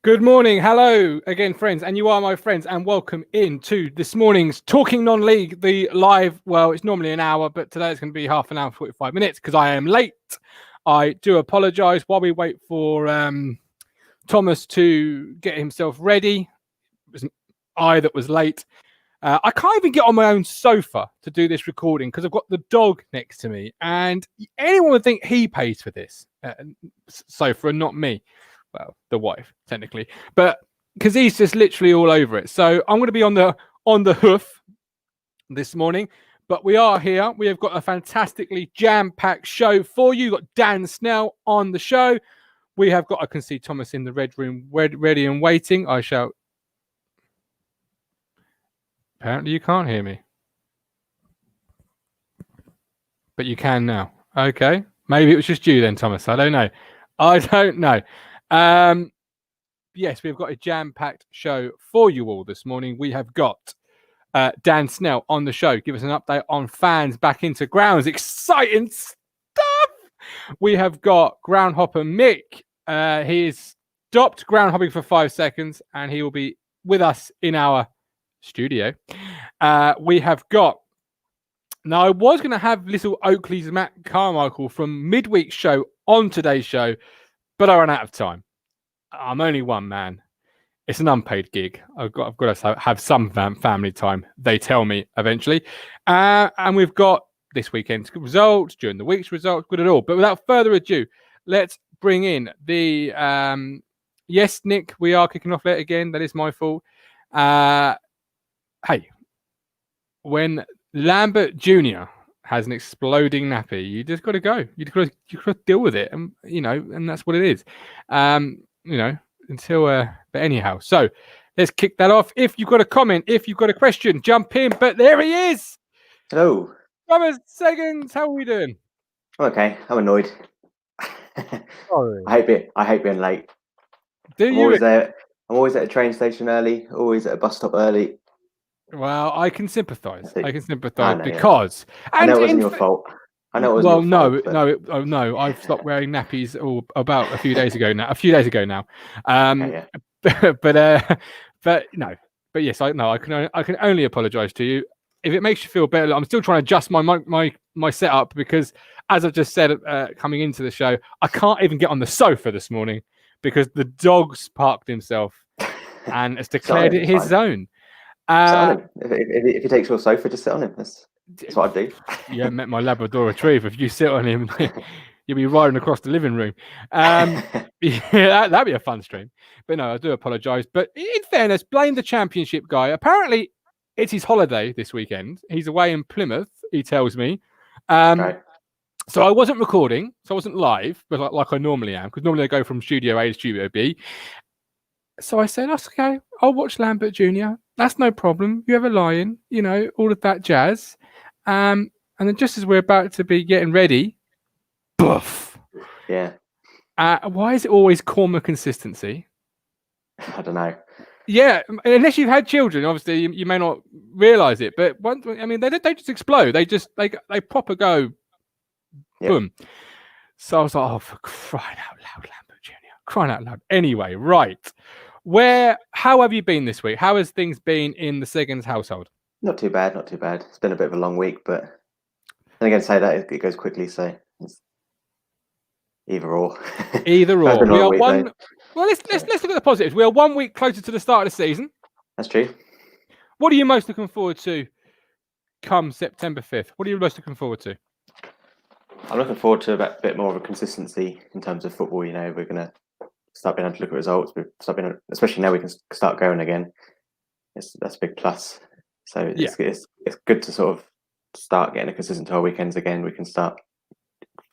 Good morning. Hello again, friends. And you are my friends. And welcome into this morning's Talking Non-League, the live. Well, it's normally an hour, but today it's going to be half an hour, 45 minutes because I am late. I do apologise while we wait for Thomas to get himself ready. It was I that was late. I can't even get on my own sofa to do this recording because I've got the dog next to me. And anyone would think he pays for this sofa and not me. Well, the wife, technically, but because he's just literally all over it. So I'm going to be on the hoof this morning, but we are here. We have got a fantastically jam-packed show for you. We've got Dan Snell on the show. We have got, I can see Thomas in the red room, ready and waiting. I shall. Apparently you can't hear me, but you can now. Okay. Maybe it was just you then, Thomas. I don't know. Yes, we've got a jam-packed show for you all this morning. We have got Dan Snell on the show. Give us an update on fans back into grounds. Exciting stuff! We have got Groundhopper Mick. He is stopped groundhopping for 5 seconds, and he will be with us in our studio. We have got... Now, I was going to have little Oakley's Matt Carmichael from midweek's show on today's show, but I ran out of time. I'm only one man. It's an unpaid gig. I've got to have some family time, they tell me eventually. And we've got this weekend's results, during the week's results, good at all. But without further ado, let's bring in the... yes, Nick, we are kicking off late again. That is my fault. Hey, when Lambert Jr. has an exploding nappy, you just got to go. You got to deal with it, and and that's what it is. But anyhow, so let's kick that off. If you've got a comment, if you've got a question, jump in. But there he is. Hello. Thomas Seggins, how are we doing? Okay, I'm annoyed. Sorry. I hate being late. I'm always at a train station early, always at a bus stop early. Well, I can sympathise. Because I know it wasn't your fault. I know it wasn't your fault. No. I've stopped wearing nappies about a few days ago now. But yes, I can only apologise to you. If it makes you feel better, I'm still trying to adjust my setup because, as I've just said, coming into the show, I can't even get on the sofa this morning because the dog's parked himself and has declared it his own. Sit on him. If he takes your sofa, just sit on him. That's what I do. You haven't met my Labrador Retriever. If you sit on him, you'll be riding across the living room. Yeah, that'd be a fun stream. But no, I do apologise. But in fairness, blame the championship guy. Apparently, it's his holiday this weekend. He's away in Plymouth, he tells me. Right. So I wasn't recording, so I wasn't live, but like I normally am, because normally I go from Studio A to Studio B. So I said, that's okay. I'll watch Lambert Jr. That's no problem. You have a lion, all of that jazz. And then just as we're about to be getting ready, boof. Yeah. Why is it always Corma consistency? I don't know. Yeah, unless you've had children, obviously you may not realise it. But they just explode. They proper go, boom. So I was like, oh, for crying out loud, Lambert Jr. Crying out loud. Anyway, right. How have you been this week? How has things been in the Seggins household? Not too bad. It's been a bit of a long week, but then again, say that it goes quickly, so it's either or. Either or. We are one. Well, let's look at the positives. We are 1 week closer to the start of the season. That's true. What are you most looking forward to come September 5th? What are you most looking forward to? I'm looking forward to a bit more of a consistency in terms of football. We're going to start being able to look at results. Especially now we can start going again. That's a big plus. So it's good to sort of start getting a consistent 12 weekends again. We can start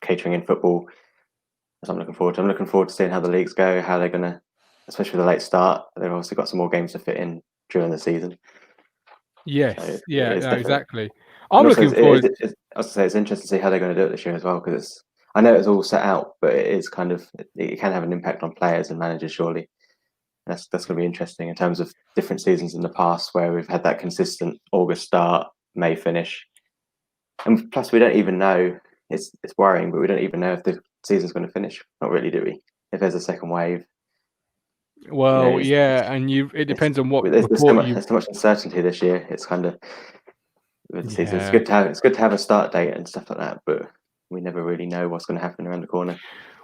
catering in football. That's what I'm looking forward to. I'm looking forward to seeing how the leagues go, how they're going to, especially with the late start. They've obviously got some more games to fit in during the season. Yes, so exactly. I'm looking forward. I was to say it's interesting to see how they're going to do it this year as well, because I know it's all set out, but it is it can have an impact on players and managers, surely. That's going to be interesting in terms of different seasons in the past where we've had that consistent August start, May finish, and plus we don't even know. It's worrying, but we don't even know if the season's going to finish. Not really, do we? If there's a second wave, Well, It's, yeah, and it it's, depends on what there's report you. there's too much uncertainty this year. It's kind of with the season. Yeah. It's good to have a start date and stuff like that, but we never really know what's going to happen around the corner.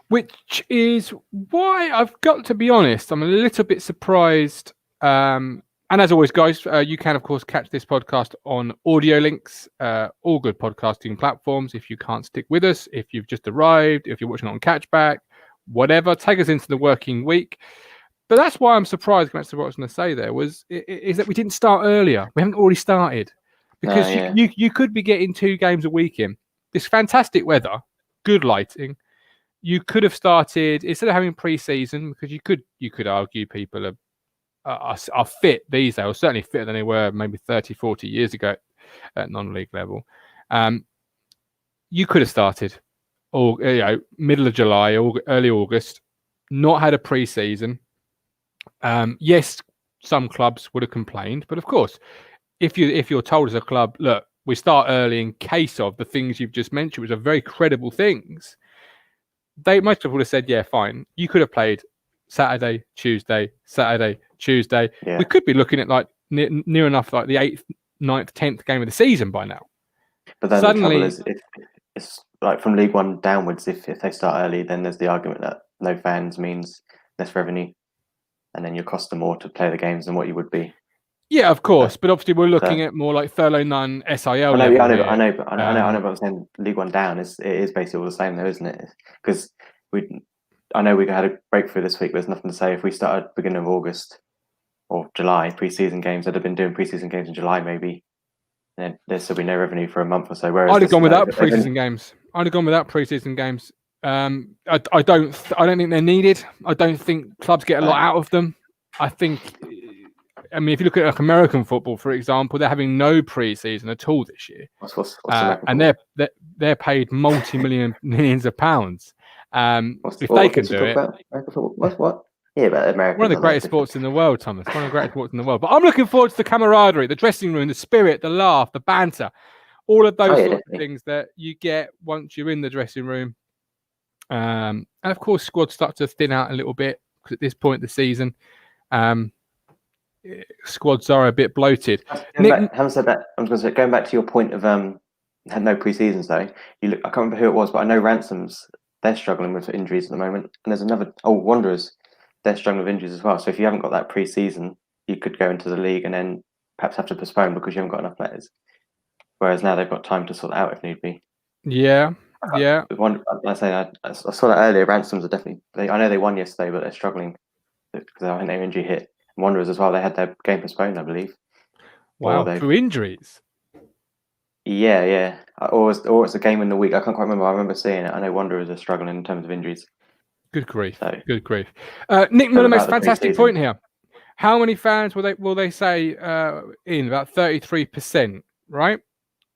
Which is why I've got to be honest, I'm a little bit surprised. And as always, guys, you can, of course, catch this podcast on audio links, all good podcasting platforms. If you can't stick with us, if you've just arrived, if you're watching on Catchback, whatever, take us into the working week. But that's why I'm surprised, that's what I was going to say there, is that we didn't start earlier. We haven't already started. Because you could be getting 2 games a week in. This fantastic weather, good lighting. You could have started instead of having pre-season, because you could argue people are fit these days, or certainly fitter than they were maybe 30, 40 years ago at non-league level. You could have started middle of July or early August, not had a pre-season. Yes, some clubs would have complained, but of course, if you're told as a club, look, we start early in case of the things you've just mentioned, which are very credible things, most people would have said, yeah, fine. You could have played Saturday, Tuesday. Yeah. We could be looking at like near enough like the 8th, 9th, 10th game of the season by now. But then suddenly, the trouble is, if it's like from League One downwards, if they start early, then there's the argument that no fans means less revenue, and then you cost them more to play the games than what you would be. Yeah, of course, but obviously we're looking at more like Thurlow, Nunn, SIL level. I know, but I'm saying League One down it is basically all the same, though, isn't it? Because I know we had a breakthrough this week. But there's nothing to say if we started beginning of August or July pre-season games. They'd have been doing pre-season games in July, maybe. And there'd still be no revenue for a month or so. Whereas I'd have gone without pre-season games. I don't think they're needed. I don't think clubs get a lot out of them. I mean, if you look at like American football, for example, they're having no pre-season at all this year, and they're paid millions of pounds. If they can do it, what? Yeah, about American. One of the greatest sports in the world, Thomas. One of the greatest sports in the world. But I'm looking forward to the camaraderie, the dressing room, the spirit, the laugh, the banter, all of those sorts of things that you get once you're in the dressing room. And of course, squads start to thin out a little bit because at this point in the season, squads are a bit bloated. Having said that, I was going to say, going back to your point of had no pre-seasons though. I can't remember who it was, but I know Ransom's. They're struggling with injuries at the moment, and there's another. Wanderers. They're struggling with injuries as well. So if you haven't got that pre-season, you could go into the league and then perhaps have to postpone because you haven't got enough players. Whereas now they've got time to sort it out if need be. Yeah. I saw that earlier. Ransoms are definitely. I know they won yesterday, but they're struggling because I think they're injury hit. Wanderers as well. They had their game postponed, I believe. Wow, through injuries. Yeah. Or it's a game in the week. I can't quite remember. I remember seeing it. I know Wanderers are struggling in terms of injuries. Good grief. Good grief. Nick Miller makes a fantastic point here. How many fans will they say in? About 33%, right?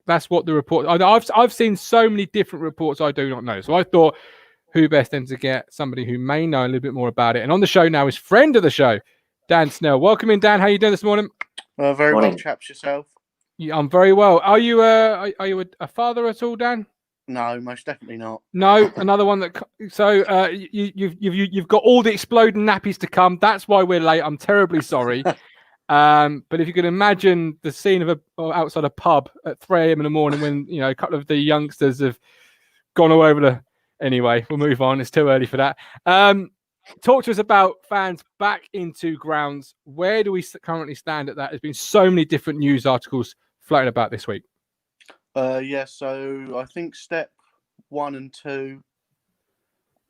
That's what the report. I've seen so many different reports I do not know. So I thought, who best than to get somebody who may know a little bit more about it. And on the show now is friend of the show, Dan Snell. Welcome in, Dan. How are you doing this morning? Very well, chaps. Yourself? Yeah, I'm very well. Are you a father at all, Dan? No, most definitely not. No, another one that. So you've got all the exploding nappies to come. That's why we're late. I'm terribly sorry. But if you can imagine the scene of outside a pub at 3 a.m. in the morning when a couple of the youngsters have gone all over the. Anyway, we'll move on. It's too early for that. Talk to us about fans back into grounds. Where do we currently stand at that? There's been so many different news articles floating about this week. So I think step 1 and 2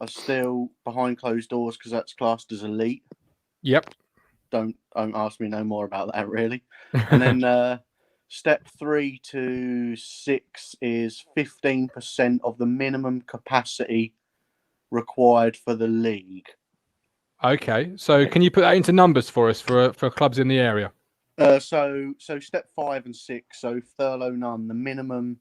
are still behind closed doors because that's classed as elite. Yep. Don't ask me no more about that, really. And then step 3 to 6 is 15% of the minimum capacity required for the league. Okay, so can you put that into numbers for us for clubs in the area? So step 5 and 6. So Thurlow, Nunn, the minimum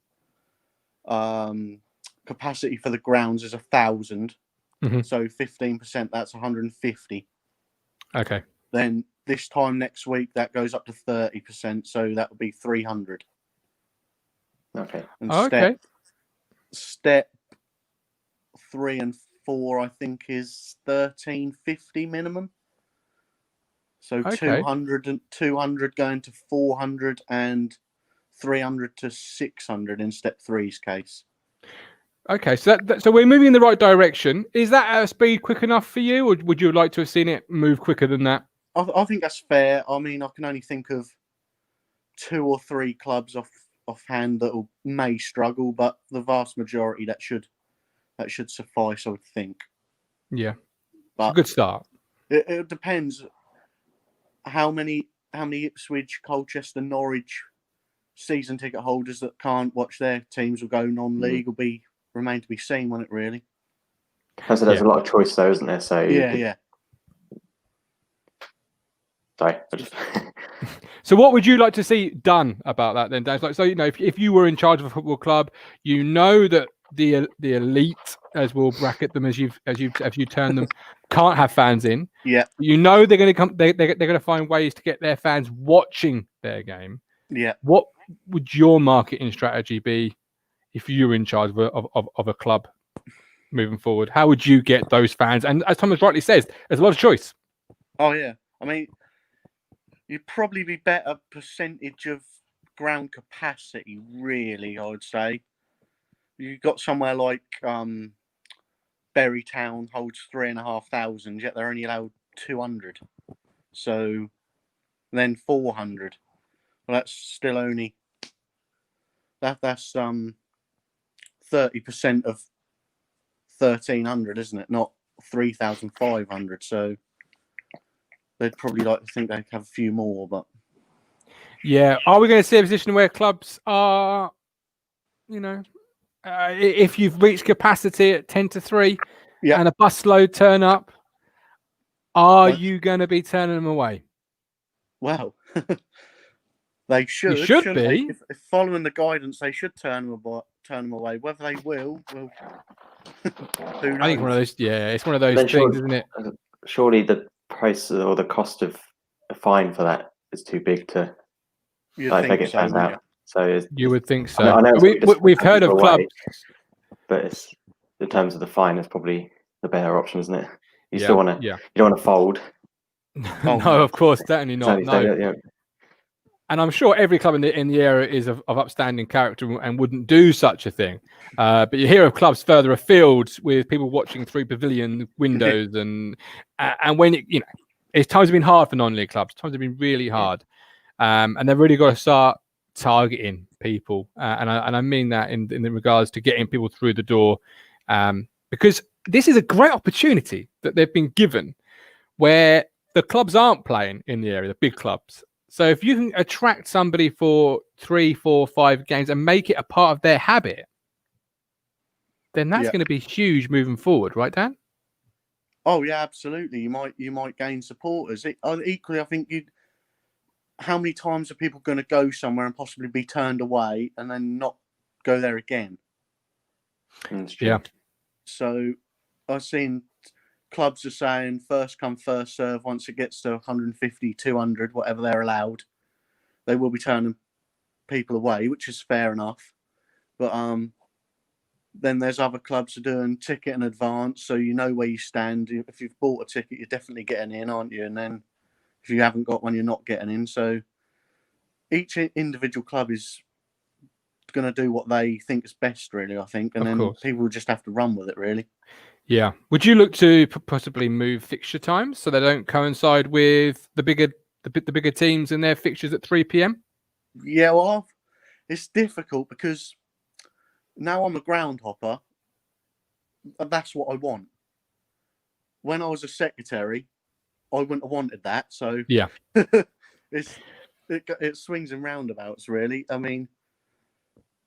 capacity for the grounds is 1,000. Mm-hmm. So 15%, that's 150. Okay. Then this time next week, that goes up to 30%. So that would be 300. Okay. And step 3 and 4, I think, is 1,350 minimum. So Okay. 200 going to 400 and 300 to 600 in step three's case. Okay, so so we're moving in the right direction. Is that at a speed quick enough for you, or would you like to have seen it move quicker than that? I think that's fair. I mean, I can only think of 2 or 3 clubs offhand that may struggle, but the vast majority that should suffice, I would think. Yeah, But it's a good start. It depends how many Ipswich, Colchester, Norwich season ticket holders that can't watch their teams will go non-league will remain to be seen, won't it? Really. So there's a lot of choice, though, isn't there? So Yeah. Sorry. So what would you like to see done about that then, Dan? Like, so, if you were in charge of a football club, that the elite, as we'll bracket them as you term them, can't have fans in. Yeah. They're going to come. They're going to find ways to get their fans watching their game. Yeah. What would your marketing strategy be if you were in charge of a club moving forward? How would you get those fans? And as Thomas rightly says, there's a lot of choice. Oh yeah. I mean, you'd probably be better percentage of ground capacity, really, I would say. You've got somewhere like Bury Town holds 3,500, yet they're only allowed 200. So then 400. Well, that's still only that's 30% of 1,300, isn't it? Not 3,500. So they'd probably like to think they'd have a few more, but yeah, are we going to see a position where clubs are, if you've reached capacity at 10 to 3 and a busload turn up, are you going to be turning them away? Well, they should. You should be. If following the guidance, they should turn them away. Whether they will, who knows? I think one of those. Yeah, it's one of those things, isn't it? Surely the price or the cost of a fine for that is too big to get fans out. So you would think so. I know we've heard of clubs, but it's in terms of the fine, is probably the better option, isn't it? You still want to. Yeah. You don't want to fold. No, of course, certainly not. No. And I'm sure every club in the area is of upstanding character and wouldn't do such a thing. But you hear of clubs further afield with people watching through pavilion windows, and when it's times have been hard for non-league clubs. Times have been really hard, and they've really got to start targeting people, and I mean that in regards to getting people through the door, because this is a great opportunity that they've been given, where the clubs aren't playing in the area, the big clubs. So if you can attract somebody for 3, 4, 5 games and make it a part of their habit, then that's going to be huge moving forward, right, Dan? Oh yeah, absolutely. You might gain supporters. Equally, I think how many times are people going to go somewhere and possibly be turned away and then not go there again? Yeah. So I've seen clubs are saying first come, first serve. Once it gets to 150, 200, whatever they're allowed, they will be turning people away, which is fair enough. But then there's other clubs are doing ticket in advance, so you know where you stand. If you've bought a ticket, you're definitely getting in, aren't you? And then if you haven't got one, you're not getting in. So each individual club is going to do what they think is best, really, I think. And then people will just have to run with it, really. Yeah. Would you look to possibly move fixture times so they don't coincide with the bigger teams and their fixtures at 3 p.m? Yeah, well, it's difficult because now I'm a ground hopper. That's what I want. When I was a secretary, I wouldn't have wanted that. So yeah, it swings and roundabouts, really. I mean,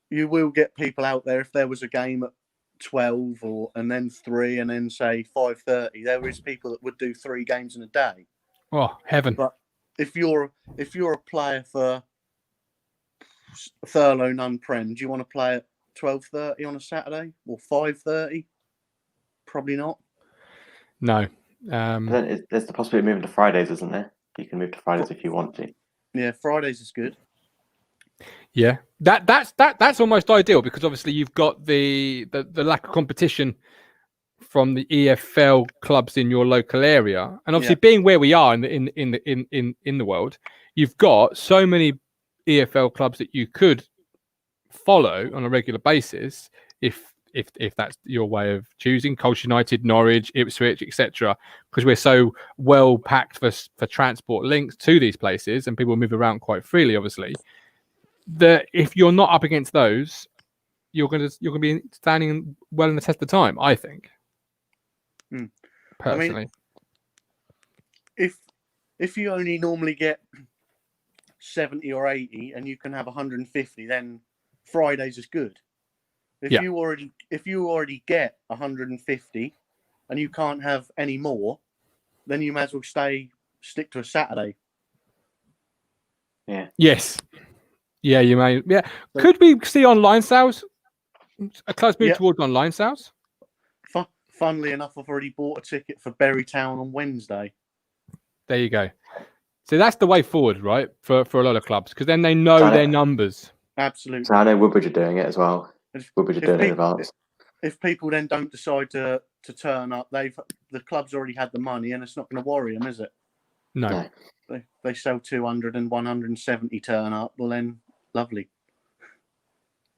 you will get people out there if there was a game at 12 and then 3 and then say 5:30. There is people that would do 3 games in a day. Oh, heaven! But if you're a player for Thurlow Nunn Prem, do you want to play at 12:30 on a Saturday or 5:30? Probably not. No. There's the possibility of moving to Fridays, isn't there? You can move to Fridays if you want to. Yeah, Fridays is good. Yeah, that's almost ideal because obviously you've got the lack of competition from the EFL clubs in your local area, and obviously being where we are in the world, you've got so many EFL clubs that you could follow on a regular basis if that's your way of choosing. Colchester United, Norwich, Ipswich, etc. Because we're so well packed for transport links to these places, and people move around quite freely. Obviously, that if you're not up against those, you're gonna be standing well in the test of time, I think. Personally, I mean, if you only normally get 70 or 80 and you can have 150, then Fridays is good. If you already get 150 and you can't have any more, then you might as well stick to a Saturday. Yeah. Yes. Yeah, you may. Yeah. Could we see online sales? A close move towards online sales? Funnily enough, I've already bought a ticket for Berrytown on Wednesday. There you go. So that's the way forward, right? For a lot of clubs, because then they know their numbers. Absolutely. So I know Woodbridge are doing it as well. Woodbridge are doing it in advance. If people then don't decide to turn up, the club's already had the money, and it's not going to worry them, is it? No. They sell 200 and 170 turn up. Well, then, lovely.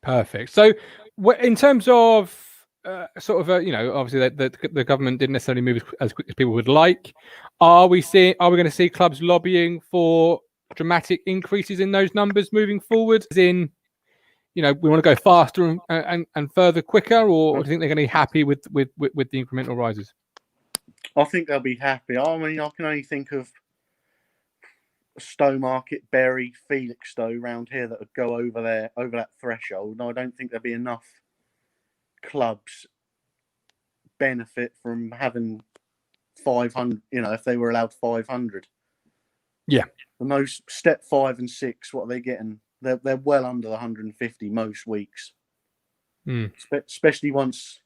Perfect. So, in terms of obviously the government didn't necessarily move as quick as people would like. Are we going to see clubs lobbying for dramatic increases in those numbers moving forward? As in, we want to go faster and further quicker, or do you think they're going to be happy with the incremental rises? I think they'll be happy. I mean, I can only think of Stowmarket, Bury, Felixstowe round here that would go over that threshold. No, I don't think there'll be enough clubs benefit from having 500, if they were allowed 500. Yeah. The most step 5 and 6, what are they getting? They're well under the 150 most weeks. Especially once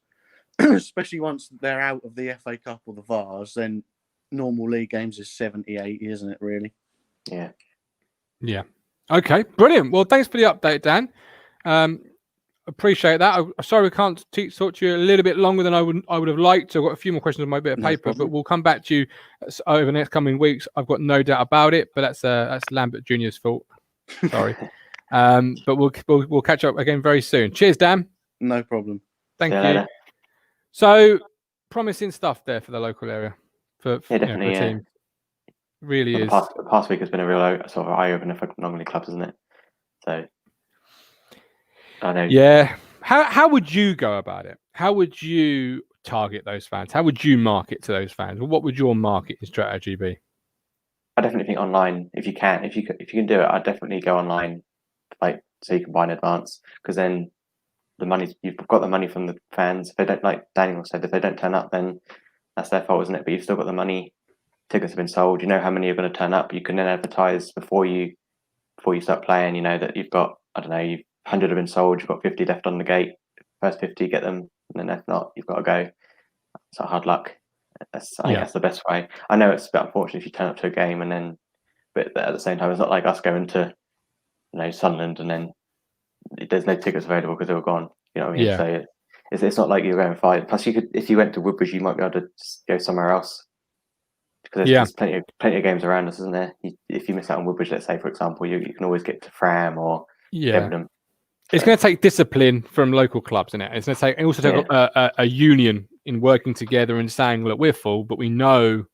they're out of the FA Cup or the Vase, then normal league games is 70, 80, isn't it, really? Yeah. Yeah. Okay, brilliant. Well, thanks for the update, Dan. Appreciate that. I'm sorry we can't talk to you a little bit longer than I would have liked. I've got a few more questions on my bit of paper, but we'll come back to you over the next coming weeks. I've got no doubt about it, but that's Lambert Jr.'s fault. Sorry. But we'll catch up again very soon. Cheers, Dan. No problem. Thank you. Later. So promising stuff there for the local area for definitely, for the team. Really is. The past week has been a real sort of eye opener for non-league clubs, isn't it? So. I know. Yeah. How would you go about it? How would you target those fans? How would you market to those fans? What would your marketing strategy be? I definitely think online, if you can do it, I'd definitely go online, so you can buy in advance, because then you've got the money from the fans. If they don't, like Daniel said, if they don't turn up, then that's their fault, isn't it? But you've still got the money. Tickets have been sold. You know how many are going to turn up. You can then advertise before you start playing. You know that you've got, I don't know, 100 have been sold. You've got 50 left on the gate. First 50 get them, and then if not, you've got to go. So hard luck. I think that's the best way. I know it's a bit unfortunate if you turn up to a game but at the same time, it's not like us going to, Sunderland and then there's no tickets available because they were gone. You know what I mean? Yeah. So it's not like you're going to fight. Plus, if you went to Woodbridge, you might be able to just go somewhere else. Because there's plenty of games around us, isn't there? If you miss out on Woodbridge, let's say, for example, you can always get to Fram or Debenham. It's going to take discipline from local clubs, isn't it? It's going to take a union in working together and saying, look, we're full, but we know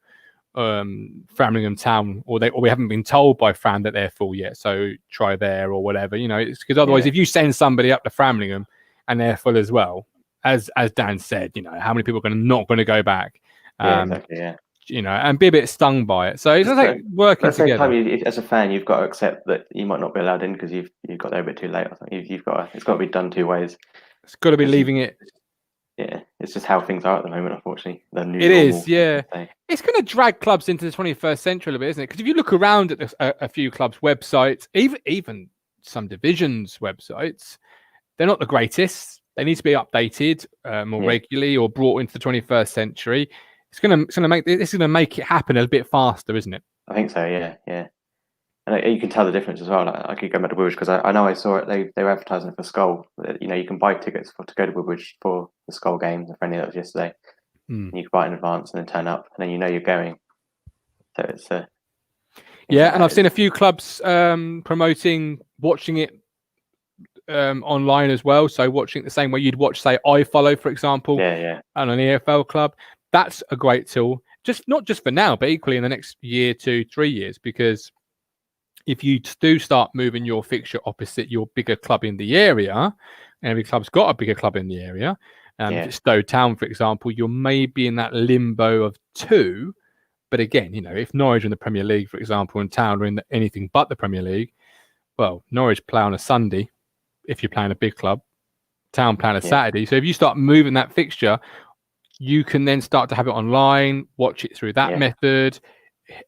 Framlingham Town, or we haven't been told by Fram that they're full yet, so try there or whatever. It's because otherwise, if you send somebody up to Framlingham and they're full as well, as Dan said, how many people are not going to go back? Exactly. Yeah. And be a bit stung by it. So it's like working together. At the same time, as a fan, you've got to accept that you might not be allowed in because you've got there a bit too late. I think it's got to be done two ways. It's got to be leaving it. Yeah, it's just how things are at the moment, unfortunately. It is, yeah. It's going to drag clubs into the 21st century a little bit, isn't it? Because if you look around at a few clubs' websites, even some divisions' websites, they're not the greatest. They need to be updated more regularly or brought into the 21st century. It's going to make it happen a bit faster, isn't it? I think so. Yeah. And you can tell the difference as well. I could go back to Woodbridge because I know I saw it. They were advertising it for Skull. You can buy tickets to go to Woodbridge for the Skull game, the friendly that was yesterday. And you can buy it in advance and then turn up, and then you know you're going. So it's yeah, and I've seen a few clubs promoting watching it online as well. So watching it the same way you'd watch, say, iFollow, for example, yeah. and an EFL club. That's a great tool, not just for now, but equally in the next year, 2, 3 years, because if you do start moving your fixture opposite your bigger club in the area, and every club's got a bigger club in the area, if it's Stowe Town, for example, you're maybe in that limbo of 2. But again, if Norwich are in the Premier League, for example, and Town are in anything but the Premier League, well, Norwich play on a Sunday if you're playing a big club, Town play on a Saturday. So if you start moving that fixture, you can then start to have it online, watch it through that method.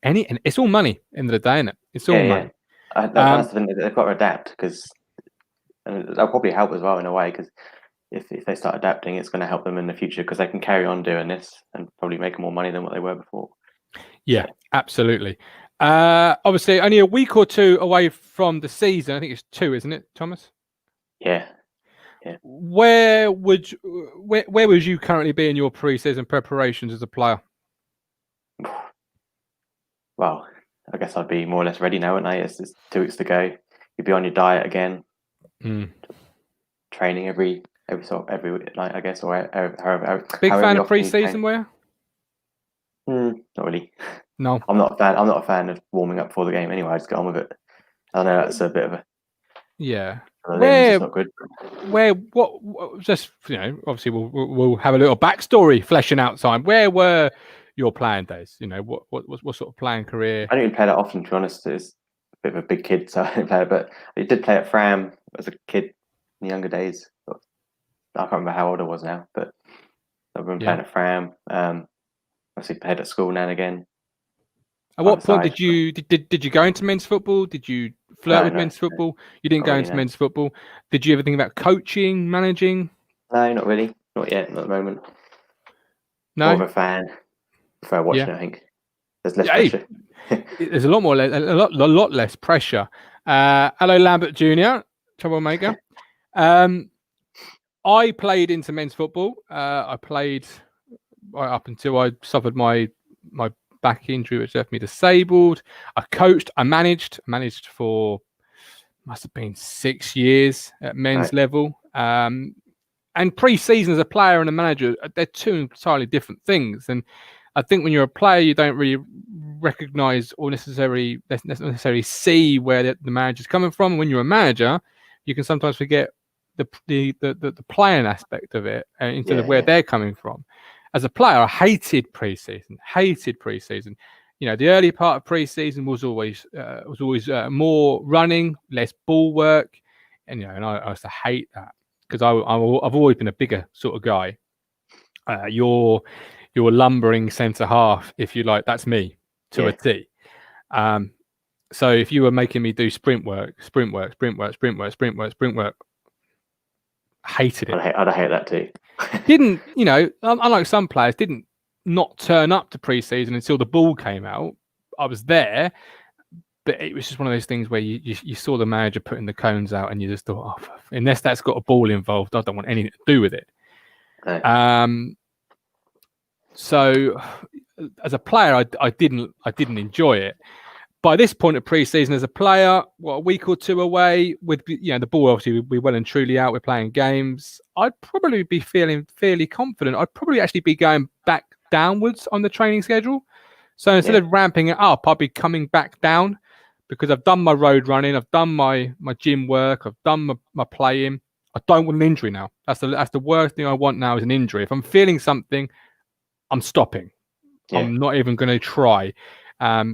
And it's all money end of the day, isn't it? It's all money. That's the thing, they've got to adapt, because that'll probably help as well in a way, because if they start adapting, it's going to help them in the future, because they can carry on doing this and probably make more money than what they were before. Yeah, absolutely. Obviously, only a week or 2 away from the season. I think it's 2, isn't it, Thomas? Yeah. Where would you currently be in your pre-season preparations as a player? Well, I guess I'd be more or less ready now, wouldn't I? It's 2 weeks to go. You'd be on your diet again, training every night, I guess, or however. Big fan of pre-season wear? Not really. No, I'm not a fan of warming up for the game anyway. I just get on with it. I know that's a bit of a it's not good. What just obviously we'll have a little backstory fleshing out time. Where were your playing days? What sort of playing career? I didn't play that often, to be honest. It's a bit of a big kid, so I didn't play it. But I did play at Fram as a kid in the younger days. I can't remember how old I was now, but I've been playing at Fram. Obviously played at school now and again. At what point did you go into men's football? Did you flirt with men's football? You didn't go into men's football. Did you ever think about coaching, managing? No, not really. Not yet. Not at the moment. No. More of a fan. Prefer watching. I think there's less pressure. There's a lot less pressure. Hello, Lambert Jr., troublemaker. I played into men's football. I played right up until I suffered my back injury, which left me disabled. I coached. I managed for must have been 6 years at men's level. And pre-season as a player and a manager, they're 2 entirely different things. And I think when you're a player, you don't really recognise or necessarily see where the manager's coming from. And when you're a manager, you can sometimes forget the playing aspect of it instead of where they're coming from. As a player, I hated pre-season. The early part of pre-season was always more running, less ball work, and I used to hate that, because I've always been a bigger sort of guy. Your lumbering centre half, if you like, that's me to a T. So if you were making me do sprint work, hated it. I'd hate that too. Didn't, unlike some players, didn't not turn up to pre-season until the ball came out. I was there, but it was just one of those things where you saw the manager putting the cones out and you just thought, unless that's got a ball involved, I don't want anything to do with it. Right. So as a player, I didn't enjoy it. By this point of pre-season, as a player, a week or 2 away, with the ball obviously we're well and truly out, we're playing games, I'd probably be feeling fairly confident. I'd probably actually be going back downwards on the training schedule. So instead of ramping it up, I'd be coming back down, because I've done my road running, I've done my gym work, I've done my playing. I don't want an injury now. That's the worst thing I want now, is an injury. If I'm feeling something, I'm stopping. I'm not even going to try.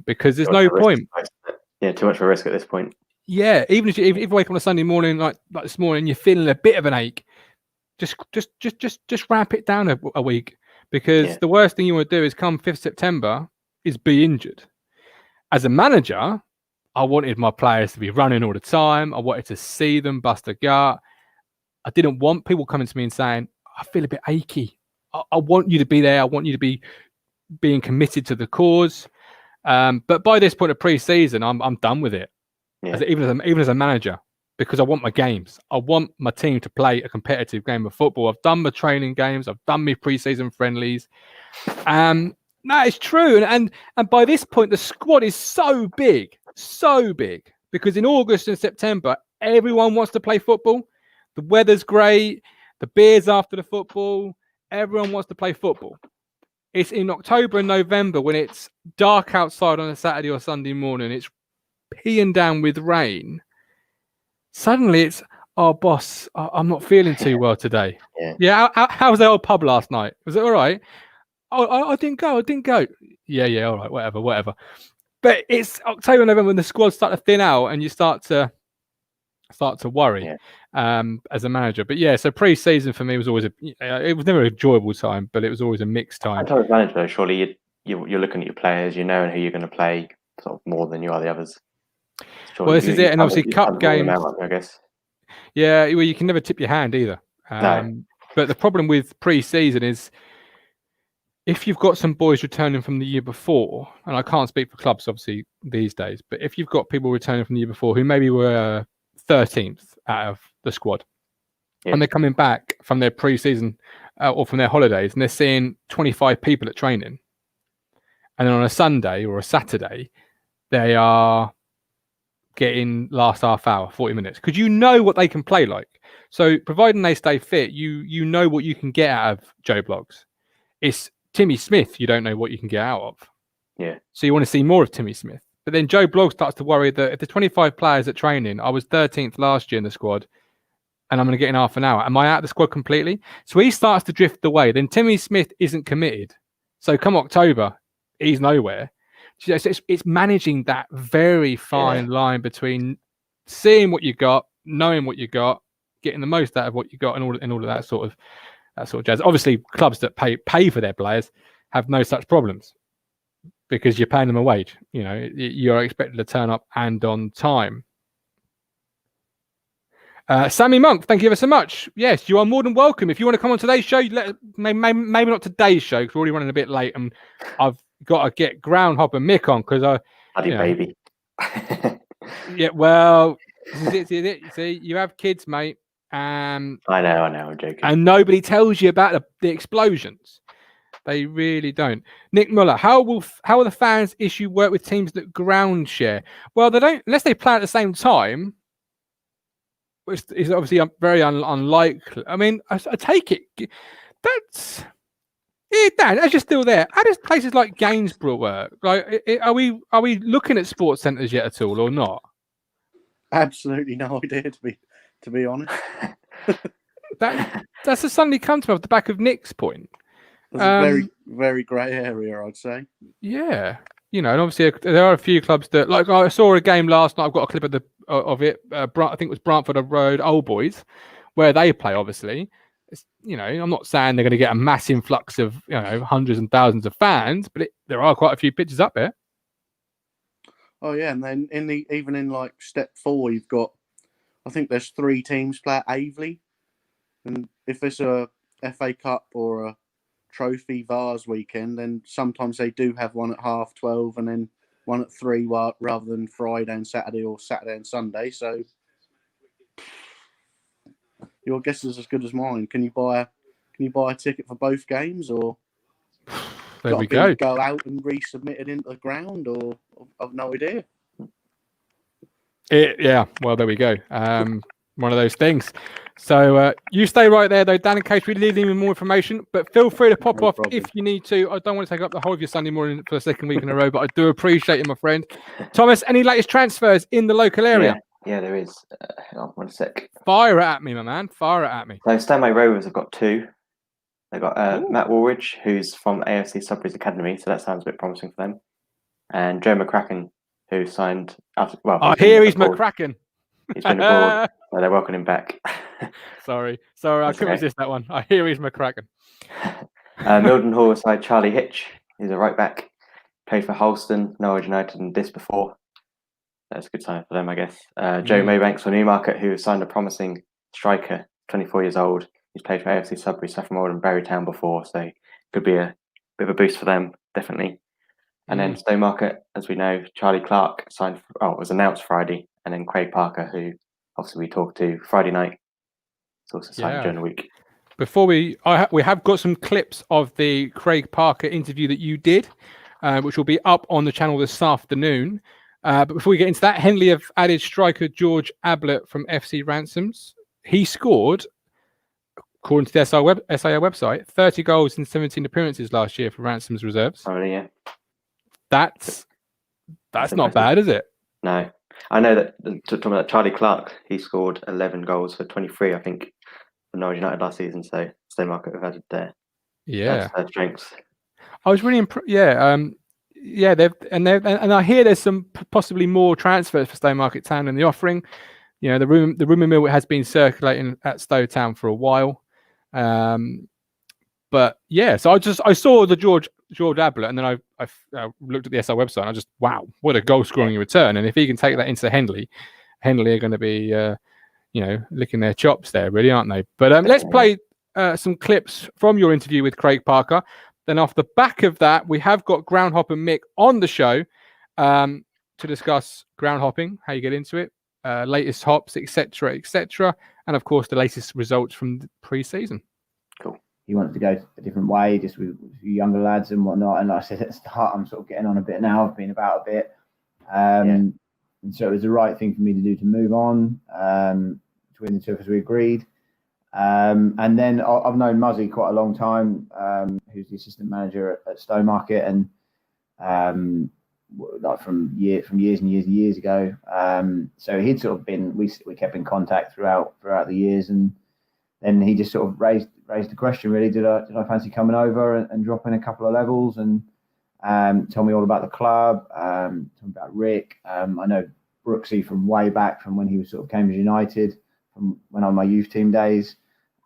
Because there's no point. Too much of a risk at this point. Yeah, even if you wake up on a Sunday morning like this morning, you're feeling a bit of an ache, just ramp it down a week, because the worst thing you want to do is come 5th September is be injured. As a manager, I wanted my players to be running all the time. I wanted to see them bust a gut. I didn't want people coming to me and saying, I feel a bit achy. I want you to be there. I want you to be being committed to the cause. But by this point of pre-season, I'm done with it. Even as a manager, because I want my games. I want my team to play a competitive game of football. I've done my training games. I've done my pre-season friendlies. That is true. And by this point, the squad is so big, because in August and September, everyone wants to play football. The weather's great. The beers after the football. Everyone wants to play football. It's in October and November when it's dark outside on a Saturday or Sunday morning. It's peeing down with rain. Suddenly it's, oh, boss, I'm not feeling too well today. Yeah. How was the old pub last night? Was it all right? Oh, I didn't go. Yeah, all right, whatever. But it's October, November when the squads start to thin out and you start to worry as a manager. But yeah, so pre-season for me was always it was never an enjoyable time, but it was always a mixed time. As manager, surely you're looking at your players, you know who you're going to play sort of more than you are the others. Surely well, this is it, and obviously cup games. I guess. Yeah, well, you can never tip your hand either. No. But the problem with pre-season is if you've got some boys returning from the year before, and I can't speak for clubs obviously these days, but if you've got people returning from the year before who maybe were 13th out of the squad, and they're coming back from their pre-season or from their holidays, and they're seeing 25 people at training, and then on a Sunday or a Saturday, they are getting last half hour, 40 minutes, because you know what they can play like. So providing they stay fit, you know what you can get out of Joe Bloggs. It's Timmy Smith you don't know what you can get out of. Yeah. So you want to see more of Timmy Smith. But then Joe Bloggs starts to worry that if there's 25 players at training, I was 13th last year in the squad, and I'm going to get in half an hour. Am I out of the squad completely? So he starts to drift away. Then Timmy Smith isn't committed. So come October, he's nowhere. So it's managing that very fine line between seeing what you got, knowing what you got, getting the most out of what you got, and all of that sort of jazz. Obviously, clubs that pay for their players have no such problems because you're paying them a wage. You know, you're expected to turn up and on time. Sammy Monk, thank you ever so much. Yes, you are more than welcome. If you want to come on today's show, maybe not today's show because we're already running a bit late, and I've got to get Groundhopper Mick on because baby. Yeah, well, see, you have kids, mate. I know, I'm joking. And nobody tells you about the explosions. They really don't. Nick Muller, how will the fans issue work with teams that ground share? Well, they don't unless they play at the same time, which is obviously very unlikely. I mean, I take it that's. Dan, as you're still there, how does places like Gainsborough work? Like, are we looking at sports centres yet at all, or not? Absolutely no idea, to be honest. That's a suddenly come to me off the back of Nick's point. It's a very, very grey area, I'd say. Yeah, you know, and obviously there are a few clubs that, like, I saw a game last night. I've got a clip of it. I think it was Brantford Road Old Boys, where they play. Obviously, you know, I'm not saying they're going to get a mass influx of hundreds and thousands of fans, but there are quite a few pitches up there. Oh yeah, and then even in like step 4, you've got, I think there's 3 teams play at Aveley, and if it's a FA Cup or a Trophy Vase weekend, then sometimes they do have one at 12:30 and then one at 3 rather than Friday and Saturday or Saturday and Sunday. So your guess is as good as mine. Can you buy a ticket for both games, or there we go? Go out and resubmit it into the ground, or I've no idea. Yeah, well, there we go. One of those things. So you stay right there, though, Dan, in case we need even more information. But feel free to pop off if you need to. I don't want to take up the whole of your Sunday morning for the second week in a row, but I do appreciate it, my friend. Thomas, any latest transfers in the local area? Yeah, there is. Hang on 1 sec. Fire it at me, my man. Fire it at me. So Stanway Rovers have got 2. They've got Matt Woolridge, who's from AFC Sudbury's Academy, so that sounds a bit promising for them. And Joe McCracken, who signed after. Well, I hear he's McCracken. He's been abroad, so they're welcoming him back. Sorry, I couldn't resist that one. I hear he's McCracken. Mildenhall side Charlie Hitch, he's a right back, played for Holston, Norwich United, and this before. That's a good sign for them, I guess. Joe Maybanks from Newmarket, who signed a promising striker, 24 years old. He's played for AFC Sudbury, Saffron Walden, and Berrytown before, so could be a bit of a boost for them, definitely. And then Stowmarket, as we know, Charlie Clark was announced Friday, and then Craig Parker, who obviously we talk to Friday night. It's also signed during the week. Before we have got some clips of the Craig Parker interview that you did, which will be up on the channel this afternoon. But before we get into that, Henley have added striker George Ablett from FC Ransoms. He scored, according to the SIL website, 30 goals in 17 appearances last year for Ransoms reserves. Oh, really? Yeah. That's not bad, is it? No. I know that talking about Charlie Clark, he scored 11 goals for 23, I think, for Norwich United last season. So Stowmarket have added their strengths. I was really impressed. And I hear there's some possibly more transfers for Stowmarket Town in the offering. You know, the rumour mill has been circulating at Stowe Town for a while. But yeah, so I saw the George Ablett, and then I looked at the SI website, and I just, wow, what a goal scoring return! And if he can take that into Henley are going to be licking their chops there, really, aren't they? But let's play some clips from your interview with Craig Parker. Then off the back of that, we have got Groundhopper Mick on the show to discuss ground hopping, how you get into it, latest hops, etc., and of course the latest results from the pre-season. Cool. He wanted to go a different way, just with younger lads and whatnot. And like I said at the start, I'm sort of getting on a bit now. I've been about a bit, and so it was the right thing for me to do to move on. Between the two of us, we agreed. And then I've known Muzzy quite a long time, who's the assistant manager at Stowmarket, and like from years and years ago. So he'd sort of been, we kept in contact throughout the years, and then he just sort of raised the question, really, did I fancy coming over and dropping a couple of levels, and told me all about the club, told me about Rick. I know Brooksy from way back, from when he was sort of Cambridge United, from when on my youth team days.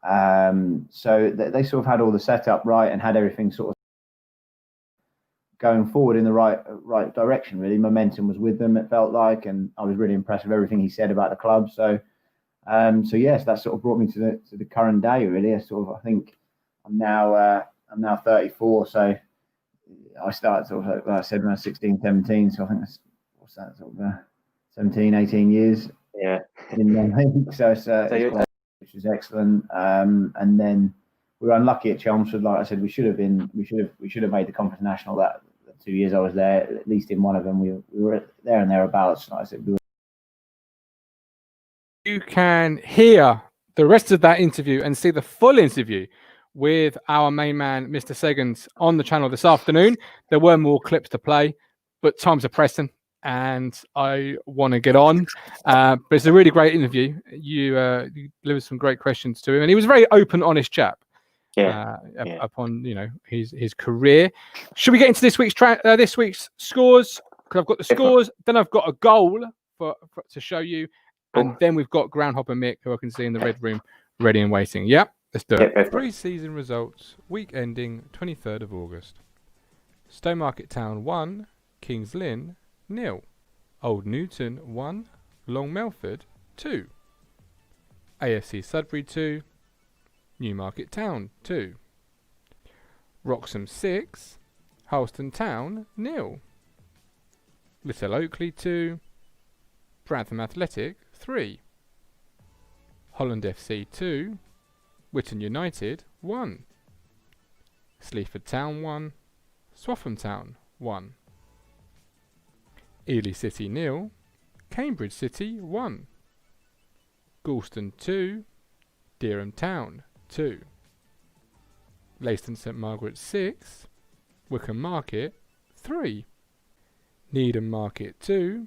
So they sort of had all the setup right and had everything sort of going forward in the right direction, really. Momentum was with them, it felt like, and I was really impressed with everything he said about the club. So yes, that sort of brought me to the current day, really. I think I'm now 34, so I started sort of, like I said, when I was 16, 17, so I think that's, what's that, sort of 17, 18 years. Yeah. In 1 week, so which was excellent. And then we were unlucky at Chelmsford. Like I said, we should have made the Conference National that 2 years I was there. At least in one of them, we were there and thereabouts. Like I said, You can hear the rest of that interview and see the full interview with our main man, Mr. Segans, on the channel this afternoon. There were more clips to play, but times are pressing, and I want to get on. But it's a really great interview. You delivered some great questions to him, and he was a very open, honest chap. Upon his career. Should we get into this week's scores? Because I've got the scores, then I've got a goal to show you, and then we've got Groundhopper Mick, who I can see in the red room, ready and waiting. Yep, let's do it. Pre-season results, week ending 23rd of August. Stowmarket Town 1, Kings Lynn 0, Old Newton 1, Long Melford 2, AFC Sudbury 2, Newmarket Town 2, Wroxham 6, Halston Town 0, Little Oakley 2, Grantham Athletic 3, Holland FC 2, Witton United 1, Sleaford Town 1, Swaffham Town 1, Ely City 0, Cambridge City 1, Galston 2, Dereham Town 2, Leiston St Margaret 6, Wickham Market 3, Needham Market 2,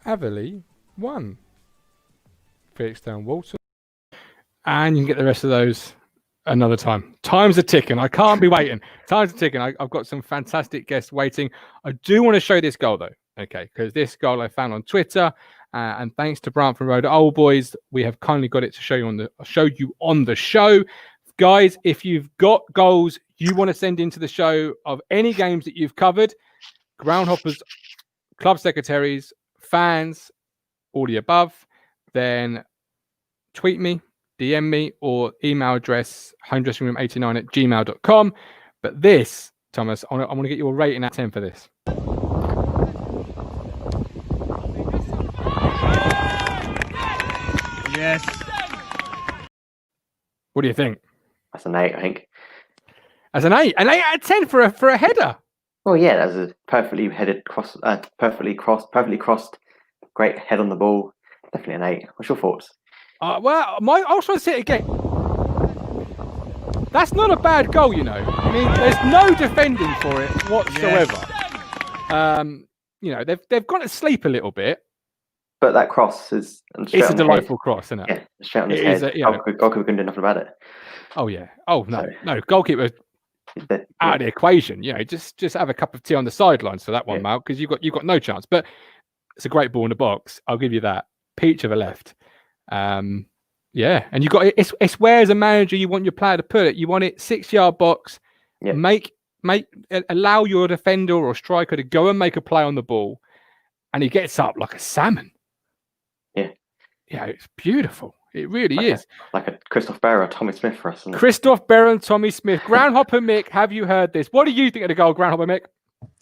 Averley 1, Felixstowe Walton, and you can get the rest of those another time. Times are ticking. I can't be waiting. Times are ticking. I've got some fantastic guests waiting. I do want to show this goal though, okay? Because this goal I found on Twitter, and thanks to Brantford Road Old Boys, we have kindly got it to show you on the show. Guys, if you've got goals you want to send into the show of any games that you've covered, Groundhoppers, club secretaries, fans, all the above, then tweet me, DM me, or email address homedressingroom89@gmail.com. But this, Thomas, I want to get you a rating out of 10 for this. Yes. What do you think? That's an 8, I think. As an 8 out of 10 for a header. Well, yeah, that's a perfectly headed cross, perfectly crossed, great head on the ball. Definitely an 8. What's your thoughts? Well, I was trying to see it again. That's not a bad goal, you know. I mean, there's no defending for it whatsoever. You know, they've gone to sleep a little bit. But that cross is... It's a delightful cross, isn't it? Yeah, straight on his head. Goalkeeper couldn't do nothing about it. Oh, yeah. Oh, no. Goalkeeper out of the equation. You know, just have a cup of tea on the sidelines for that one, Mal, because you've got no chance. But it's a great ball in the box. I'll give you that. Peach of a left. Yeah, and you got it's where as a manager you want your player to put it. You want it 6-yard box. Yeah. Allow your defender or striker to go and make a play on the ball, and he gets up like a salmon. Yeah, it's beautiful. It really is. Like a Christoph Berra, Tommy Smith for us. Christoph Berra and Tommy Smith. Groundhopper Mick, have you heard this? What do you think of the goal, Groundhopper Mick?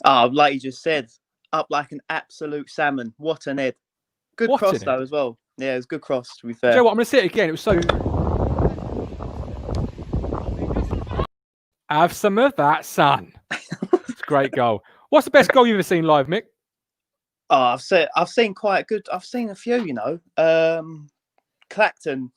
Oh, like you just said, up like an absolute salmon. What an head. Good cross though as well. Yeah, it was a good cross, to be fair. You know what? I'm going to say it again. It was so... Have some of that, son. It's a great goal. What's the best goal you've ever seen live, Mick? Oh, I've seen quite good. I've seen a few, you know. Clacton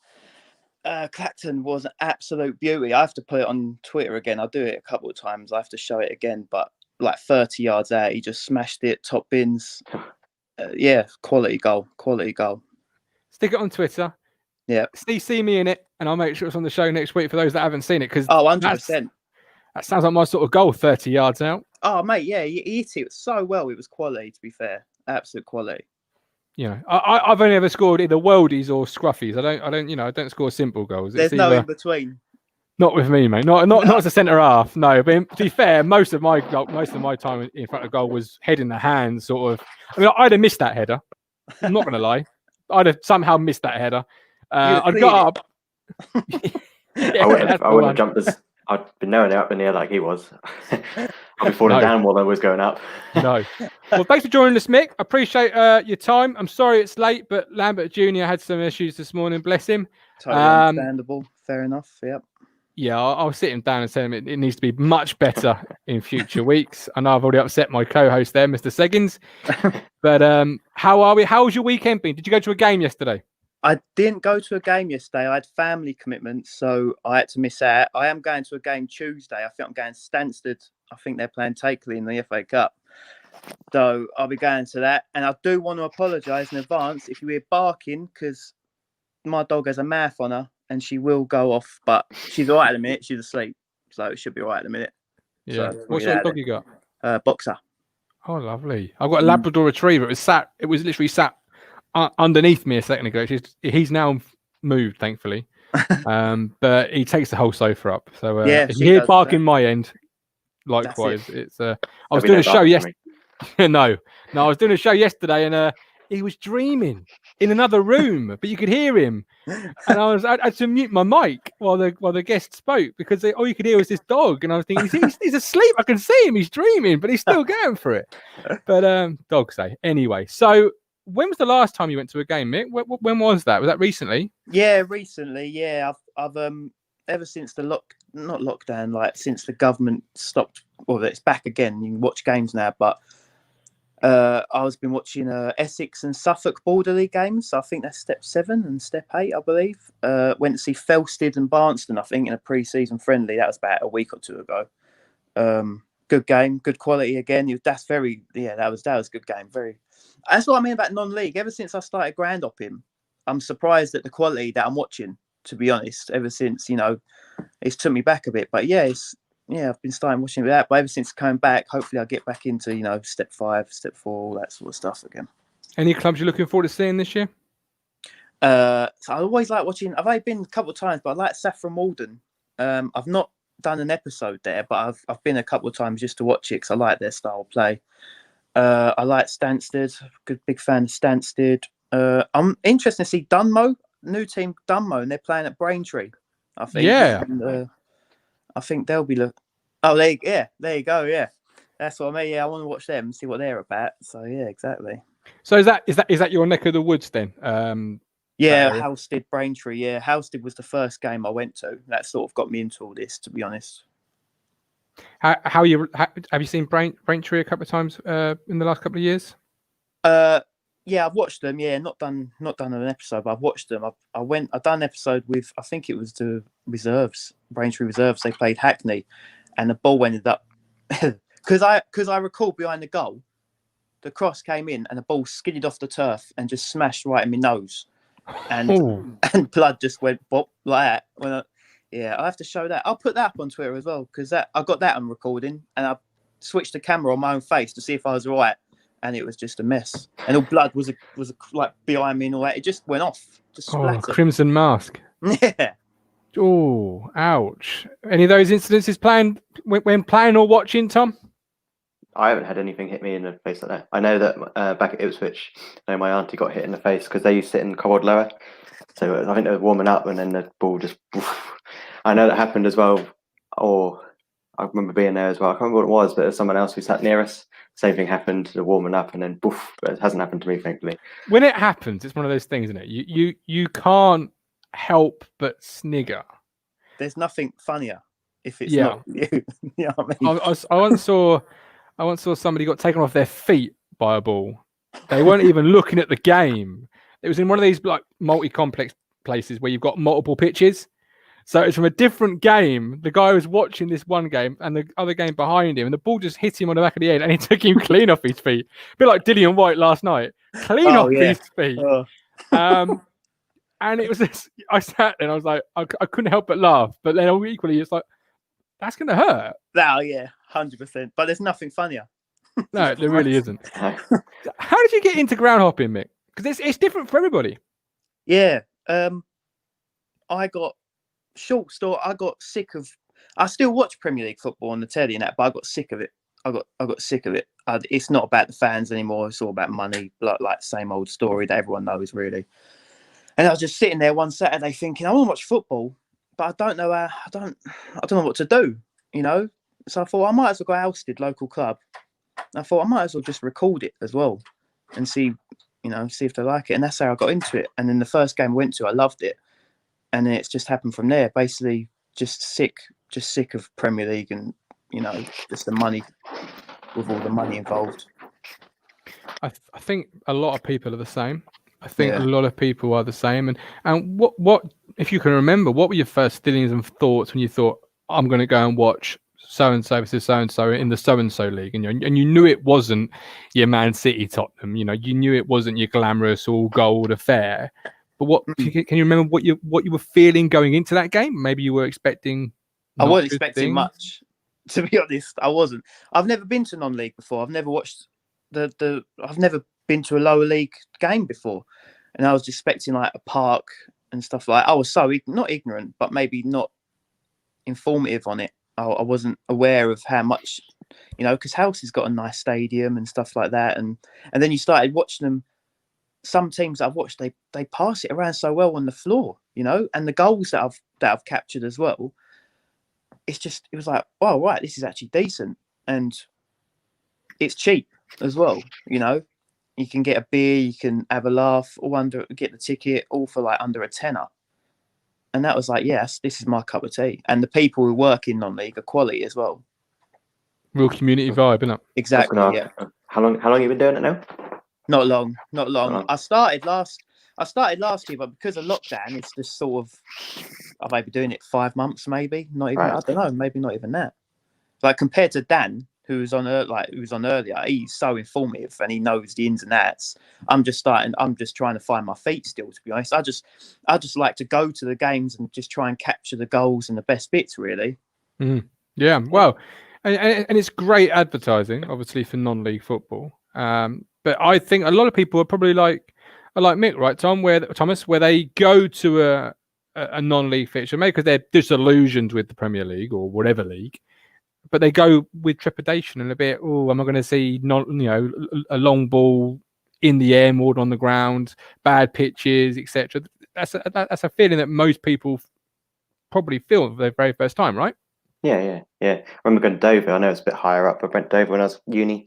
was an absolute beauty. I have to put it on Twitter again. I'll do it a couple of times. I have to show it again. But like 30 yards out, he just smashed it, top bins. Yeah, quality goal. Stick it on Twitter. Yeah. See me in it, and I'll make sure it's on the show next week for those that haven't seen it. Because 100%. That sounds like my sort of goal, 30 yards out. Oh, mate, yeah, he hit it so well. It was quality, to be fair. Absolute quality. You know, I've only ever scored either worldies or scruffies. I don't score simple goals. There's no in between. Not with me, mate. Not as a centre half. No, but to be fair, most of my time in front of goal was head in the hand, sort of. I mean, I'd have missed that header. I'm not going to lie. I'd have somehow missed that header. I'd got up. I wouldn't have jumped as. I'd been nowhere up in the air like he was. I'd be falling down while I was going up. No. Well, thanks for joining us, Mick. I appreciate your time. I'm sorry it's late, but Lambert Jr. had some issues this morning. Bless him. Totally understandable. Fair enough. Yep. Yeah, I'll sit him down and tell him it needs to be much better in future weeks. I know I've already upset my co-host there, Mr. Seggins. But how are we? How was your weekend been? Did you go to a game yesterday? I didn't go to a game yesterday. I had family commitments, so I had to miss out. I am going to a game Tuesday. I think I'm going to Stansted. I think they're playing Takeley in the FA Cup. So I'll be going to that. And I do want to apologise in advance if you hear barking, because my dog has a mouth on her and she will go off. But she's all right at the minute. She's asleep. So it should be all right at the minute. Yeah. So, what sort of dog you got? Boxer. Oh, lovely. I've got a Labrador Retriever. It was literally sat underneath me a second ago. He's now moved, thankfully. But he takes the whole sofa up. So if you hear barking my end, likewise. It's I was doing a show yesterday. No, I was doing a show yesterday, and he was dreaming in another room, but you could hear him. And I had to mute my mic while the guest spoke, because all you could hear was this dog, and I was thinking he's asleep. I can see him. He's dreaming, but he's still going for it. But dog's day anyway. So. When was the last time you went to a game, Mick? When was that? Was that recently? Yeah, recently. Yeah, I've ever since the not lockdown, like since the government stopped. Well, it's back again. You can watch games now, but I've been watching Essex and Suffolk Border League games. So I think that's step 7 and step 8, I believe. Went to see Felsted and Barnston, I think, in a pre-season friendly. That was about a week or two ago. Good game, good quality again. That was a good game. That's what I mean about non-league. Ever since I started ground hopping, I'm surprised at the quality that I'm watching, to be honest. Ever since, it's took me back a bit. But I've been starting watching that. But ever since coming back, hopefully I'll get back into, step 5, step 4, all that sort of stuff again. Any clubs you're looking forward to seeing this year? So I always like watching, I've only been a couple of times, but I like Saffron Walden. I've not done an episode there, but I've been a couple of times just to watch it because I like their style of play. I like Stansted. Good big fan of Stansted. I'm interested to see Dunmow, new team Dunmow, and they're playing at Braintree. I think. Yeah. And, I think they'll be. There you go. Yeah, that's what I mean. Yeah, I want to watch them and see what they're about. So yeah, exactly. So is that your neck of the woods then? Yeah, area? Halstead, Braintree. Yeah, Halstead was the first game I went to. That sort of got me into all this, to be honest. How have you seen Braintree a couple of times in the last couple of years? Yeah, I've watched them. Yeah, not done an episode, but I've watched them. I done an episode with, I think it was the reserves, Braintree reserves. They played Hackney, and the ball ended up because I recall behind the goal, the cross came in and the ball skidded off the turf and just smashed right in my nose, and blood just went bop like that. I have to show that. I'll put that up on Twitter as well because I got that on recording, and I switched the camera on my own face to see if I was all right, and it was just a mess. And all blood was like behind me and all that. It just went off, just splattered. Crimson mask. Yeah. Oh, ouch! Any of those incidences planned when playing or watching, Tom? I haven't had anything hit me in the face like that. I know that back at Ipswich, I know my auntie got hit in the face because they used to sit in Cobbold Lower. So I think they were warming up and then the ball just... I know that happened as well. Or I remember being there as well. I can't remember what it was, but there was someone else who sat near us. Same thing happened, the warming up, and then poof. But it hasn't happened to me, thankfully. When it happens, it's one of those things, isn't it? You can't help but snigger. There's nothing funnier if it's Yeah. not you. You know what I mean? I once saw somebody got taken off their feet by a ball. They weren't even looking at the game. It was in one of these like multi-complex places where you've got multiple pitches. So it's from a different game. The guy was watching this one game and the other game behind him, and the ball just hit him on the back of the head, and he took him clean off his feet. A bit like Dillian White last night, clean off his feet. And it was this, I sat there and I was like, I couldn't help but laugh. But then equally, it's like, that's going to hurt. Oh, yeah, 100%. But there's nothing funnier. No, there really isn't. How did you get into ground hopping, Mick? Because it's different for everybody. Yeah. I got sick of... I still watch Premier League football on the telly and that, but I got sick of it. I got sick of it. It's not about the fans anymore. It's all about money. Like same old story that everyone knows, really. And I was just sitting there one Saturday thinking, I want to watch football, but I don't know how. I don't know what to do, you know. So I thought I might as well go Halstead, local club. I thought I might as well just record it as well, and see if they like it. And that's how I got into it. And then the first game I went to, I loved it, and then it's just happened from there. Basically, just sick of Premier League and just the money, with all the money involved. I think a lot of people are the same. I think a lot of people are the same. And what if you can remember, what were your first feelings and thoughts when you thought, I'm going to go and watch so-and-so versus so-and-so in the so-and-so league? And you knew it wasn't your Man City Tottenham. You knew it wasn't your glamorous all gold affair. But can you remember what you were feeling going into that game? Maybe you were expecting... I wasn't expecting much, to be honest. I wasn't. I've never been to non-league before. I've never watched I've never been to a lower league game before, and I was expecting like a park and stuff like. I was so not ignorant, but maybe not informative on it. I wasn't aware of how much, because House has got a nice stadium and stuff like that, and then you started watching them. Some teams that I've watched, they pass it around so well on the floor, and the goals that I've captured as well. It was like, oh right, this is actually decent, and it's cheap as well. You can get a beer, you can have a laugh, get the ticket, all for like under a tenner. And that was like, yes, this is my cup of tea. And the people who work in non-league are quality as well. Real community vibe, isn't it? Exactly. Yeah. How long have you been doing it now? Not long. I started last year, but because of lockdown, it's just sort of, I may be doing it 5 months, maybe. Not even. Right. I don't know. Maybe not even that. Like compared to Dan, who was on earlier, he's so informative and he knows the ins and outs. I'm just trying to find my feet still, to be honest. I just like to go to the games and just try and capture the goals and the best bits, really. Mm. Yeah, well, and it's great advertising, obviously, for non-league football. But I think a lot of people are probably like Mick, right, Thomas, where they go to a non-league fixture, maybe because they're disillusioned with the Premier League or whatever league. But they go with trepidation and a bit, am I going to see a long ball in the air, more on the ground, bad pitches, etc. That's a feeling that most people probably feel for their very first time, right? Yeah. I remember going to Dover. I know it's a bit higher up, but I went to Dover when I was uni,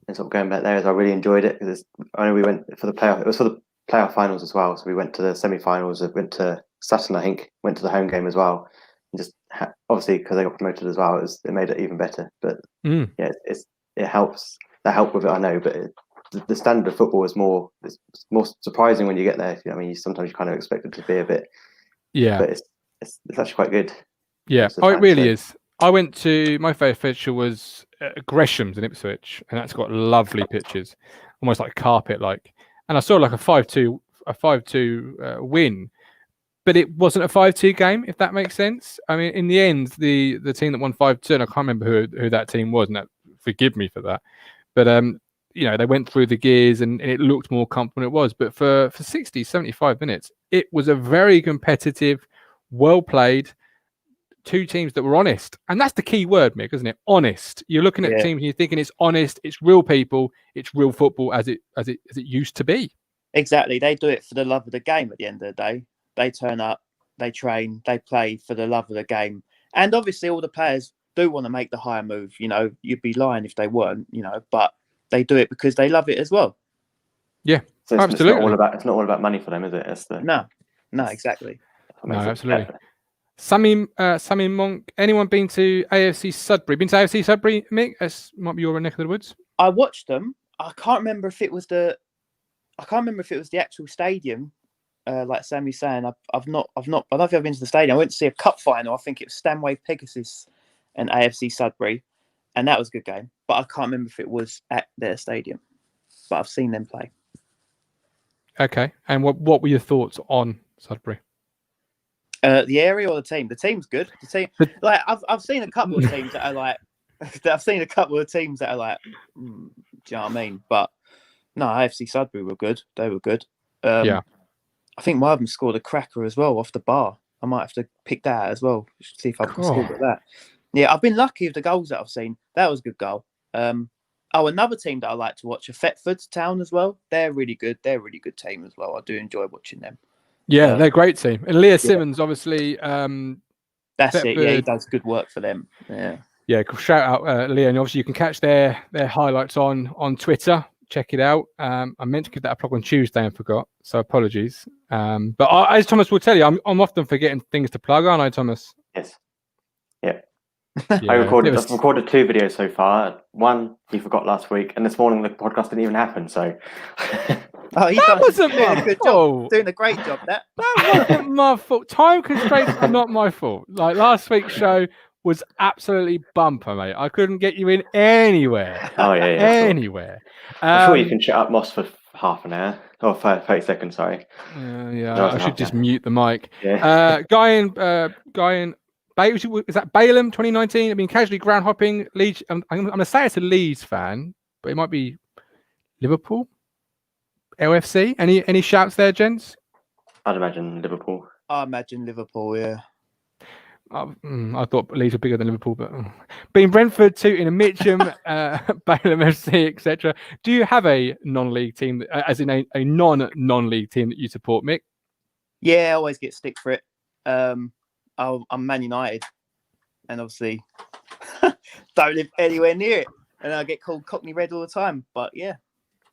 and sort of going back there, as I really enjoyed it because I know we went for the playoff. It was for the playoff finals as well. So we went to the semi-finals. Went to Sutton, I think. Went to the home game as well. And just obviously because they got promoted as well, it made it even better. But yeah, it helps. That helped with it, I know. But the standard of football is more surprising when you get there. I mean, sometimes you kind of expect it to be a bit. Yeah, but it's actually quite good. Yeah, it really is. I went to my favourite fixture was Gresham's in Ipswich, and that's got lovely pitches, almost like carpet like. And I saw like a 5-2 win, but it wasn't a 5-2 game, if that makes sense. I mean, in the end, the team that won 5-2, and I can't remember who that team was, and forgive me for that, but they went through the gears and it looked more comfortable than it was. But for 60, 75 minutes, it was a very competitive, well played. Two teams that were honest, and that's the key word, Mick, isn't it? Honest. You're looking at teams and you're thinking it's honest, it's real people, it's real football as it used to be. Exactly. They do it for the love of the game. At the end of the day, they turn up, they train, they play for the love of the game, and obviously all the players do want to make the higher move. You'd be lying if they weren't. But they do it because they love it as well. Yeah, so absolutely. It's not all about money for them, is it? No, exactly. No, absolutely. Sammy Monk, anyone been to AFC Sudbury? Been to AFC Sudbury, Mick? That might be your neck of the woods. I watched them. I can't remember if it was the actual stadium. Like Sammy's saying, I don't know if I've been to the stadium. I went to see a cup final. I think it was Stanway Pegasus and AFC Sudbury, and that was a good game. But I can't remember if it was at their stadium. But I've seen them play. Okay, and what were your thoughts on Sudbury? The area or the team? The team's good. The team, like I've seen a couple of teams that are like, do you know what I mean? But no, AFC Sudbury were good. They were good. I think one of them scored a cracker as well off the bar. I might have to pick that out as well. See if I can score with that. Yeah, I've been lucky with the goals that I've seen. That was a good goal. Another team that I like to watch are Thetford Town as well. They're really good. They're a really good team as well. I do enjoy watching them. Yeah, they're a great team. And Leah Simmons, obviously. That's Thetford. It. Yeah, he does good work for them. Yeah. Yeah, shout out Leah. And obviously you can catch their highlights on Twitter. Check it out. I meant to give that a plug on Tuesday and forgot, so apologies. But as Thomas will tell you, I'm often forgetting things to plug, aren't I, Thomas? Yes. Yeah. I've recorded 2 videos so far. One he forgot last week, and this morning the podcast didn't even happen. So that wasn't my fault. Doing a great job. That wasn't my fault. Time constraints are not my fault. Like last week's show was absolutely bumper, mate. I couldn't get you in anywhere. Oh yeah, anywhere. I'm sure you can shut up Moss for half an hour or 30 seconds. Sorry. I should just mute the mic. Yeah. Guy in is that Balaam 2019? I mean, casually ground hopping. Leeds. I'm gonna say it's a Leeds fan, but it might be Liverpool. LFC. Any shouts there, gents? I'd imagine Liverpool. Yeah. I thought Leeds were bigger than Liverpool, but being Brentford, Tooting and Mitcham, Balaam FC, etc. Do you have a non-league team, as in a non-league team that you support, Mick? Yeah, I always get stick for it. I'm Man United, and obviously don't live anywhere near it, and I get called Cockney Red all the time. But yeah,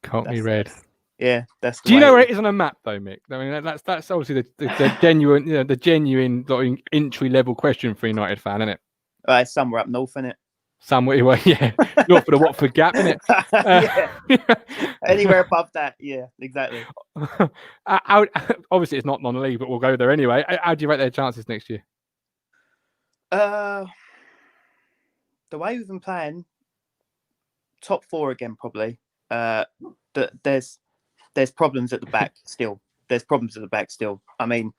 Cockney Red. Yeah, that's. Do you know where it is on a map, though, Mick? I mean, that's obviously the genuine, the genuine entry level question for a United fan, isn't it? It's somewhere up north, isn't it? Somewhere, yeah, north of the Watford Gap, isn't it? Yeah. Anywhere above that, yeah, exactly. Obviously, it's not non-league, but we'll go there anyway. How do you rate their chances next year? The way we've been playing, top 4 again, probably. There's problems at the back still. I mean,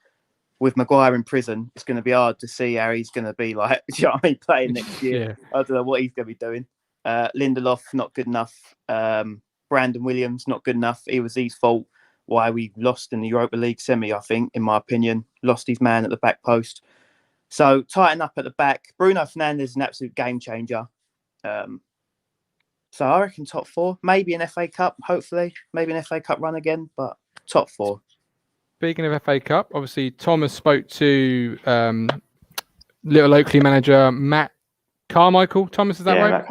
with Maguire in prison, it's going to be hard to see how he's going to be like. Do you know what I mean? Playing next year, yeah. I don't know what he's going to be doing. Lindelof not good enough. Brandon Williams not good enough. It was his fault why we lost in the Europa League semi. I think, in my opinion, lost his man at the back post. So tighten up at the back. Bruno Fernandes is an absolute game changer. So I reckon top 4, maybe an FA Cup, hopefully, maybe an FA Cup run again, but top 4. Speaking of FA Cup, obviously Thomas spoke to Little Oakley manager Matt Carmichael. Thomas, is that right? Matt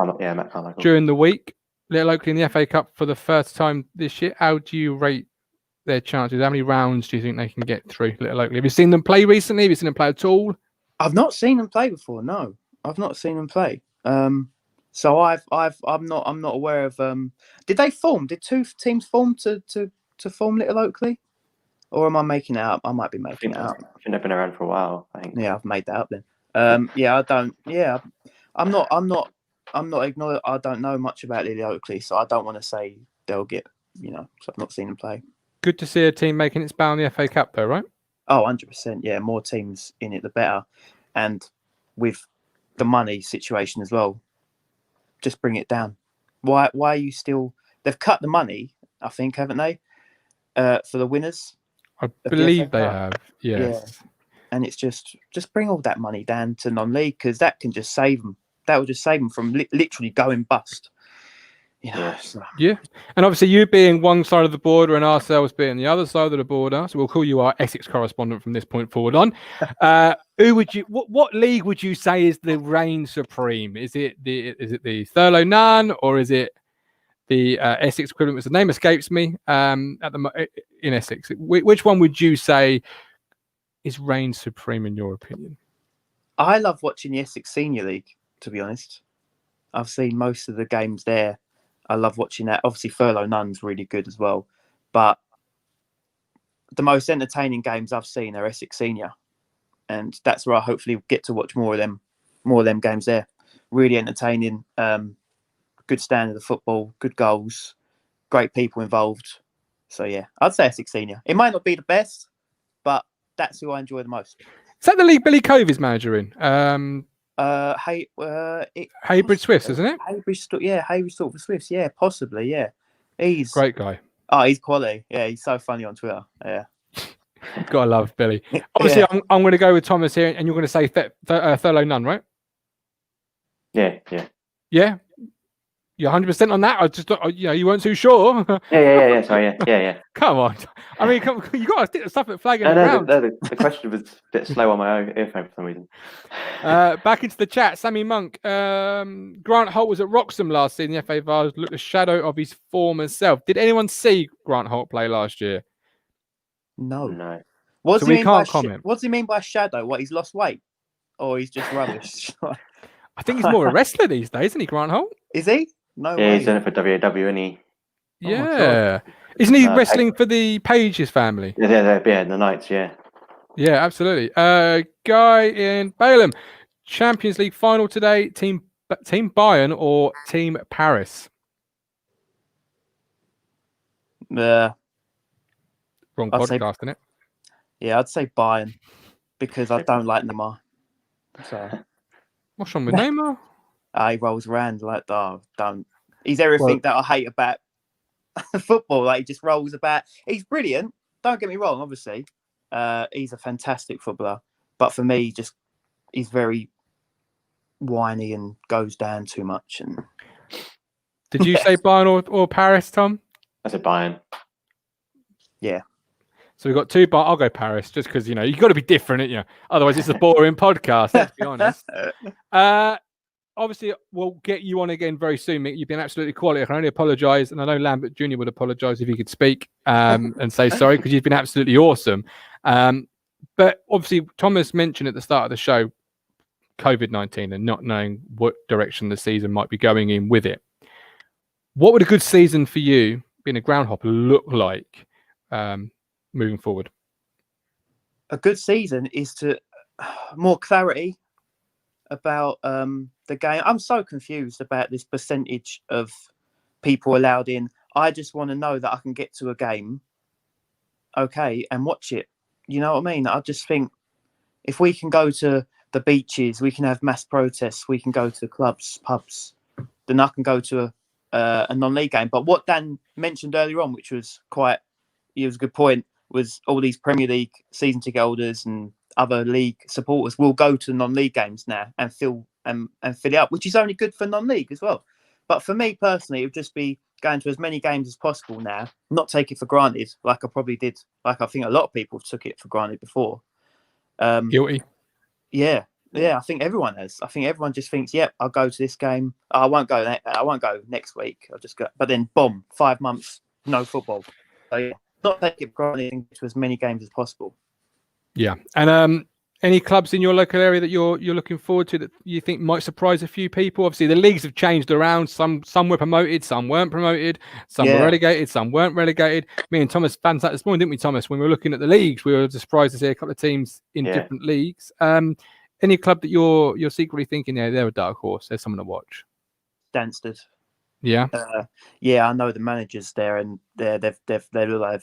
Carmichael. During the week, Little Oakley in the FA Cup for the first time this year. How do you rate their chances? How many rounds do you think they can get through Little Oakley? Have you seen them play recently? Have you seen them play at all? I've not seen them play before. No, I've not seen them play. So I'm not aware of. Did they form? Did two teams form to form Little Oakley? Or am I making it up? I might be making it up. I think they've been around for a while. I think. Yeah, I've made that up then. Yeah, I don't. Yeah, I'm not ignoring. I don't know much about Little Oakley, so I don't want to say they'll get. So I've not seen them play. Good to see a team making its bow in the FA Cup, though, right? Oh, 100%. Yeah, more teams in it, the better. And with the money situation as well, just bring it down. Why are you still? They've cut the money, I think, haven't they? For the winners. I believe they have. Yes. Yeah. And it's just bring all that money down to non-league, because that can just save them. That will just save them from literally going bust. So. Yeah. And obviously, you being one side of the border and ourselves being the other side of the border, so we'll call you our Essex correspondent from this point forward on. What league would you say is the reign supreme? Is it the Thurlow Nunn, or is it the Essex equivalent, which the name escapes me in Essex? Which one would you say is reign supreme in your opinion? I love watching the Essex Senior League, to be honest. I've seen most of the games there. I love watching that. Obviously, Thurlow Nunn's really good as well. But the most entertaining games I've seen are Essex Senior. And that's where I hopefully get to watch more of them games there. Really entertaining. Good standard of football, good goals, great people involved. So yeah, I'd say Essex Senior. It might not be the best, but that's who I enjoy the most. Is that the league Billy Cove is manager in? Haybridge Swifts, isn't it? Haybridge for Swifts. Yeah, possibly. Yeah, he's great guy. Oh, he's quality. Yeah, he's so funny on Twitter. Yeah, gotta love Billy. Obviously, yeah. I'm going to go with Thomas here, and you're going to say Thurlow Nunn, right? Yeah. You're 100% on that. I just, you weren't too sure. Yeah. Sorry, yeah. Come on. I mean, you got to stick the stuff at flagging around. The question was a bit slow on my own earphone for some reason. Back into the chat, Sammy Monk. Grant Holt was at Wroxham last season. The FA Vase looked a shadow of his former self. Did anyone see Grant Holt play last year? No. So we can't comment. What does he mean by shadow? What, he's lost weight? Or he's just rubbish? I think he's more a wrestler these days, isn't he, Grant Holt? Is he? No yeah, way. he's done it for WAW, isn't he? Yeah. Isn't he wrestling for the Pages family? Yeah, the Knights, yeah. Yeah, absolutely. Guy in Balaam. Champions League final today. Team Bayern or Team Paris? Yeah. Wrong podcast, isn't it? Yeah, I'd say Bayern because I don't like Neymar. So. What's wrong with Neymar? He rolls around like, don't. He's everything that I hate about football. Like, he just rolls about. He's brilliant. Don't get me wrong, obviously. He's a fantastic footballer. But for me, he's very whiny and goes down too much. And Did you say Bayern or Paris, Tom? I said Bayern. Yeah. So we've got two, but I'll go Paris just because, you've got to be different, Otherwise, it's a boring podcast, let's be honest. Obviously, we'll get you on again very soon, Mick. You've been absolutely quality. I can only apologise, and I know Lambert Jr. would apologise if he could speak and say sorry because you've been absolutely awesome. But obviously, Thomas mentioned at the start of the show COVID-19 and not knowing what direction the season might be going in with it. What would a good season for you, being a groundhopper, look like moving forward? A good season is to more clarity about the game. I'm so confused about this percentage of people allowed in. I just want to know that I can get to a game, and watch it. You know what I mean? I just think if we can go to the beaches, we can have mass protests, we can go to clubs, pubs, then I can go to a non-league game. But what Dan mentioned earlier on, which was it was a good point, was all these Premier League season ticket holders and other league supporters will go to non-league games now and fill it up, which is only good for non-league as well. But for me personally, it would just be going to as many games as possible now, not take it for granted, like I probably did, like I think a lot of people took it for granted before. Guilty. Yeah, I think everyone has. I think everyone just thinks, yep, I'll go to this game. I won't go next week. I'll just go. But then, boom, 5 months, no football. So yeah, not take it for granted and get to as many games as possible. Yeah. And any clubs in your local area that you're looking forward to that you think might surprise a few people? Obviously, the leagues have changed around. Some were promoted, some weren't promoted, some were relegated, some weren't relegated. Me and Thomas found that this morning, didn't we, Thomas? When we were looking at the leagues, we were surprised to see a couple of teams in different leagues. Any club that you're secretly thinking, they're a dark horse, there's someone to watch? Stansted. Yeah. I know the managers there, and they've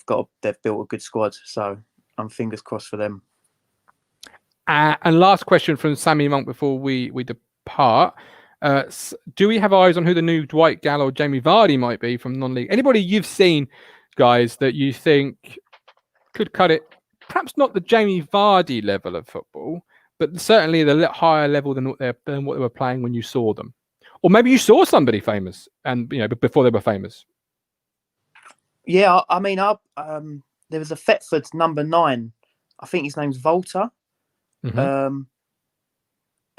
built a good squad. So I'm fingers crossed for them. And last question from Sammy Monk before we depart. Do we have eyes on who the new Dwight Gall or Jamie Vardy might be from non-league? Anybody you've seen, guys, that you think could cut it? Perhaps not the Jamie Vardy level of football, but certainly the higher level than what they were playing when you saw them. Or maybe you saw somebody famous and before they were famous. Yeah, I mean, there was a Thetford number 9. I think his name's Volta. Mm-hmm.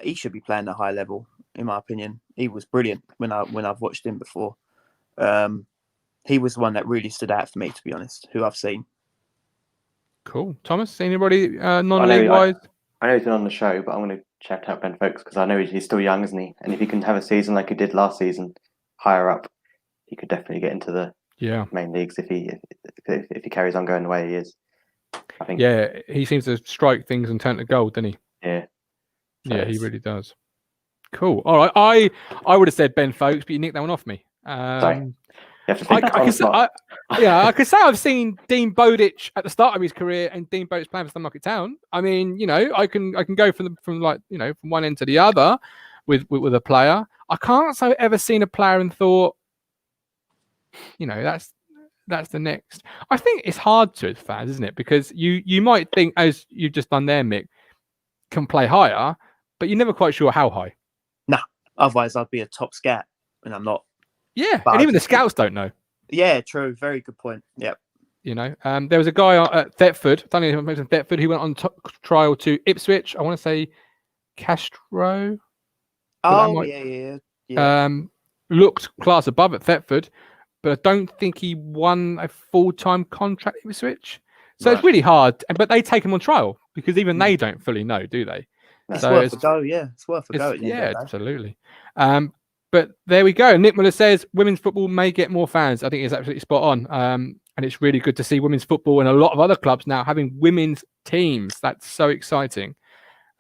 He should be playing at a high level, in my opinion. He was brilliant when I've watched him before. He was the one that really stood out for me, to be honest, who I've seen. Cool. Thomas, anybody non-league wise? I know he's been on the show, but I'm going to shout out Ben Folkes because I know he's still young, isn't he? And if he can have a season like he did last season, higher up, he could definitely get into the main leagues if he carries on going the way he is. I think. Yeah, he seems to strike things and turn to gold, doesn't he? Yeah. Yeah, he really does. Cool. All right. I would have said Ben Folkes, but you nicked that one off me. Sorry. I could say I've seen Dean Bowditch at the start of his career and Dean Bowditch playing for Stuymarket Town. I mean, I can go from one end to the other with a player. I can't say I've ever seen a player and thought, that's the next. I think it's hard to as fans, isn't it? Because you might think, as you've just done there, Mick, can play higher, but you're never quite sure how high. Nah, otherwise I'd be a top scout, and I'm not. Yeah, and even the scouts don't know. Yeah, true. Very good point. Yep. There was a guy at Thetford, Thetford, who went on trial to Ipswich. I want to say Castro. Oh, yeah. Looked class above at Thetford, but I don't think he won a full-time contract at Ipswich. So It's really hard. But they take him on trial because even they don't fully know, do they? It's worth a go, yeah. It's worth a go. Yeah, absolutely. But there we go. Nick Muller says women's football may get more fans. I think it's absolutely spot on. And it's really good to see women's football and a lot of other clubs now having women's teams. That's so exciting.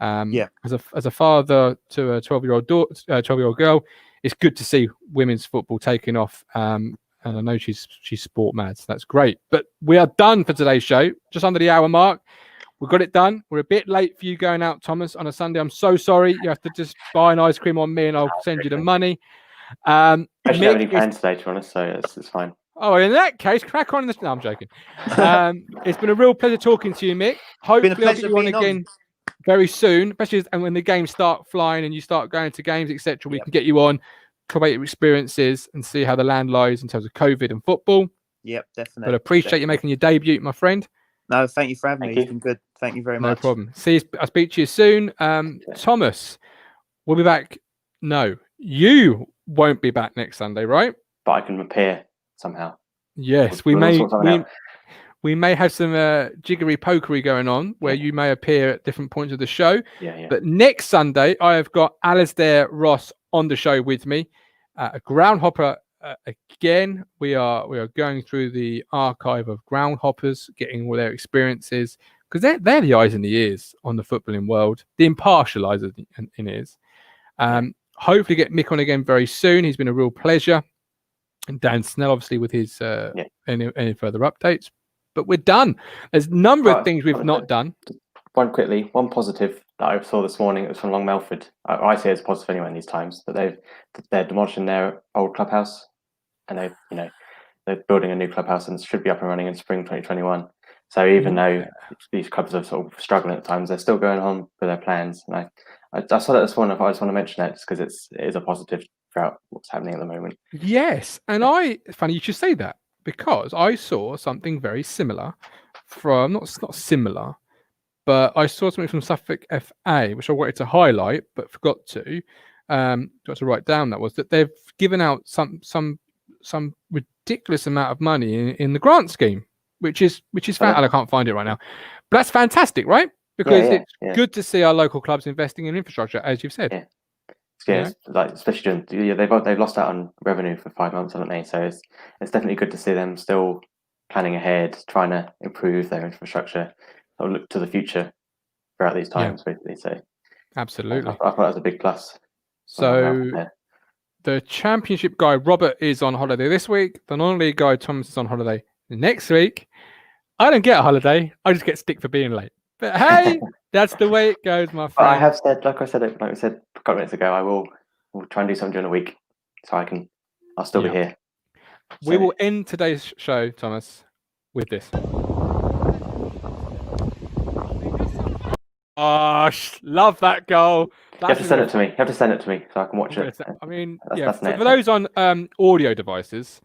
As a father to a 12-year-old girl, it's good to see women's football taking off. And I know she's sport mad, so that's great. But we are done for today's show, just under the hour mark. We've got it done. We're a bit late for you going out, Thomas, on a Sunday. I'm so sorry. You have to just buy an ice cream on me and I'll send you the money. I don't have any plans today, to be honest, so it's fine. Oh, in that case, crack on. No, I'm joking. It's been a real pleasure talking to you, Mick. Hopefully I'll get you on again very soon, especially when the games start flying and you start going to games, etc. We can get you on, talk about your experiences and see how the land lies in terms of COVID and football. Yep, definitely. But appreciate you making your debut, my friend. No, thank you for having me. It's been good. Thank you very much. No problem. I'll speak to you soon. Thomas, we'll be back. No, you won't be back next Sunday, right? But I can appear somehow. Yes, we may have some jiggery pokery going on where you may appear at different points of the show. Yeah. But next Sunday, I have got Alasdair Ross on the show with me. A groundhopper again. We are going through the archive of groundhoppers, getting all their experiences, because they're the eyes and the ears on the footballing world, the impartial eyes and ears. Hopefully get Mick on again very soon. He's been a real pleasure. And Dan Snell, obviously, with his any further updates. But we're done. There's a number of things we've not done. One positive that I saw this morning. It was from Long Melford. I see it as positive anyway in these times. But they're demolishing their old clubhouse, and they're building a new clubhouse and should be up and running in spring 2021. So even though these clubs are sort of struggling at times, they're still going on with their plans. And I saw that this morning. I just want to mention that just because it is a positive throughout what's happening at the moment. Yes, and it's funny you should say that, because I saw something very similar from not similar, but I saw something from Suffolk FA which I wanted to highlight but forgot to write down. That was that they've given out some ridiculous amount of money in the grant scheme which is I can't find it right now, but that's fantastic, right? Because it's good to see our local clubs investing in infrastructure, as you've said. Yeah, like especially during they've lost out on revenue for 5 months, haven't they? So it's definitely good to see them still planning ahead, trying to improve their infrastructure, or look to the future throughout these times, basically. So absolutely, I thought that was a big plus. So the championship guy Robert is on holiday this week. The non-league guy Thomas is on holiday next week. I don't get a holiday. I just get stick for being late. But hey, that's the way it goes, my friend. But I have said, like we said a couple of minutes ago, we'll try and do something during the week, so I'll still be here. We will end today's show, Thomas, with this. Oh, love that goal. You have to send it to me. You have to send it to me so I can watch it. I mean, that's for those on audio devices,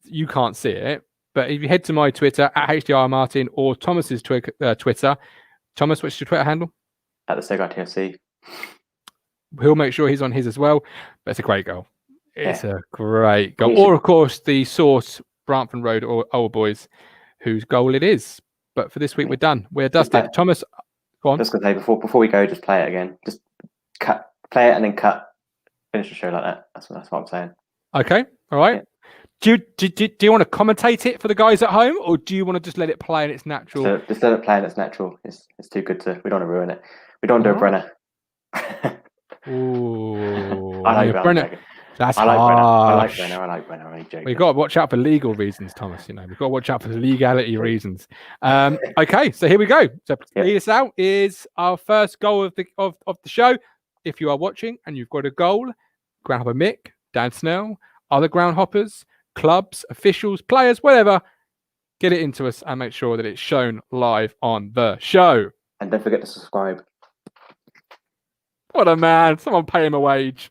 you can't see it. But if you head to my Twitter at HDRMartin or Thomas's Twitter, Thomas, what's your Twitter handle? At the Seg TFC. He'll make sure he's on his as well. But it's a great goal. It's a great goal. Or, of course, the source, Brantford Road or Old Boys, whose goal it is. But for this week, we're done. We're dusted. Thomas, go on. Just going to say, before we go, just play it again. Just play it and then cut. Finish the show like that. That's what I'm saying. Okay. All right. Do you want to commentate it for the guys at home, or do you want to just let it play in its natural? So just let it play in its natural. It's too good to. We don't want to ruin it. We don't want to do a Brenner. Ooh, I like Brenner. That's I like Brenner. I'm joking. We've got to watch out for legal reasons, Thomas. We've got to watch out for the legality reasons. Okay, so here we go. So lead us out is our first goal of the show. If you are watching and you've got a goal, Groundhopper Mick, Dan Snell, other Groundhoppers, clubs, officials, players, whatever, get it into us and make sure that it's shown live on the show. And don't forget to subscribe. What a man. Someone pay him a wage.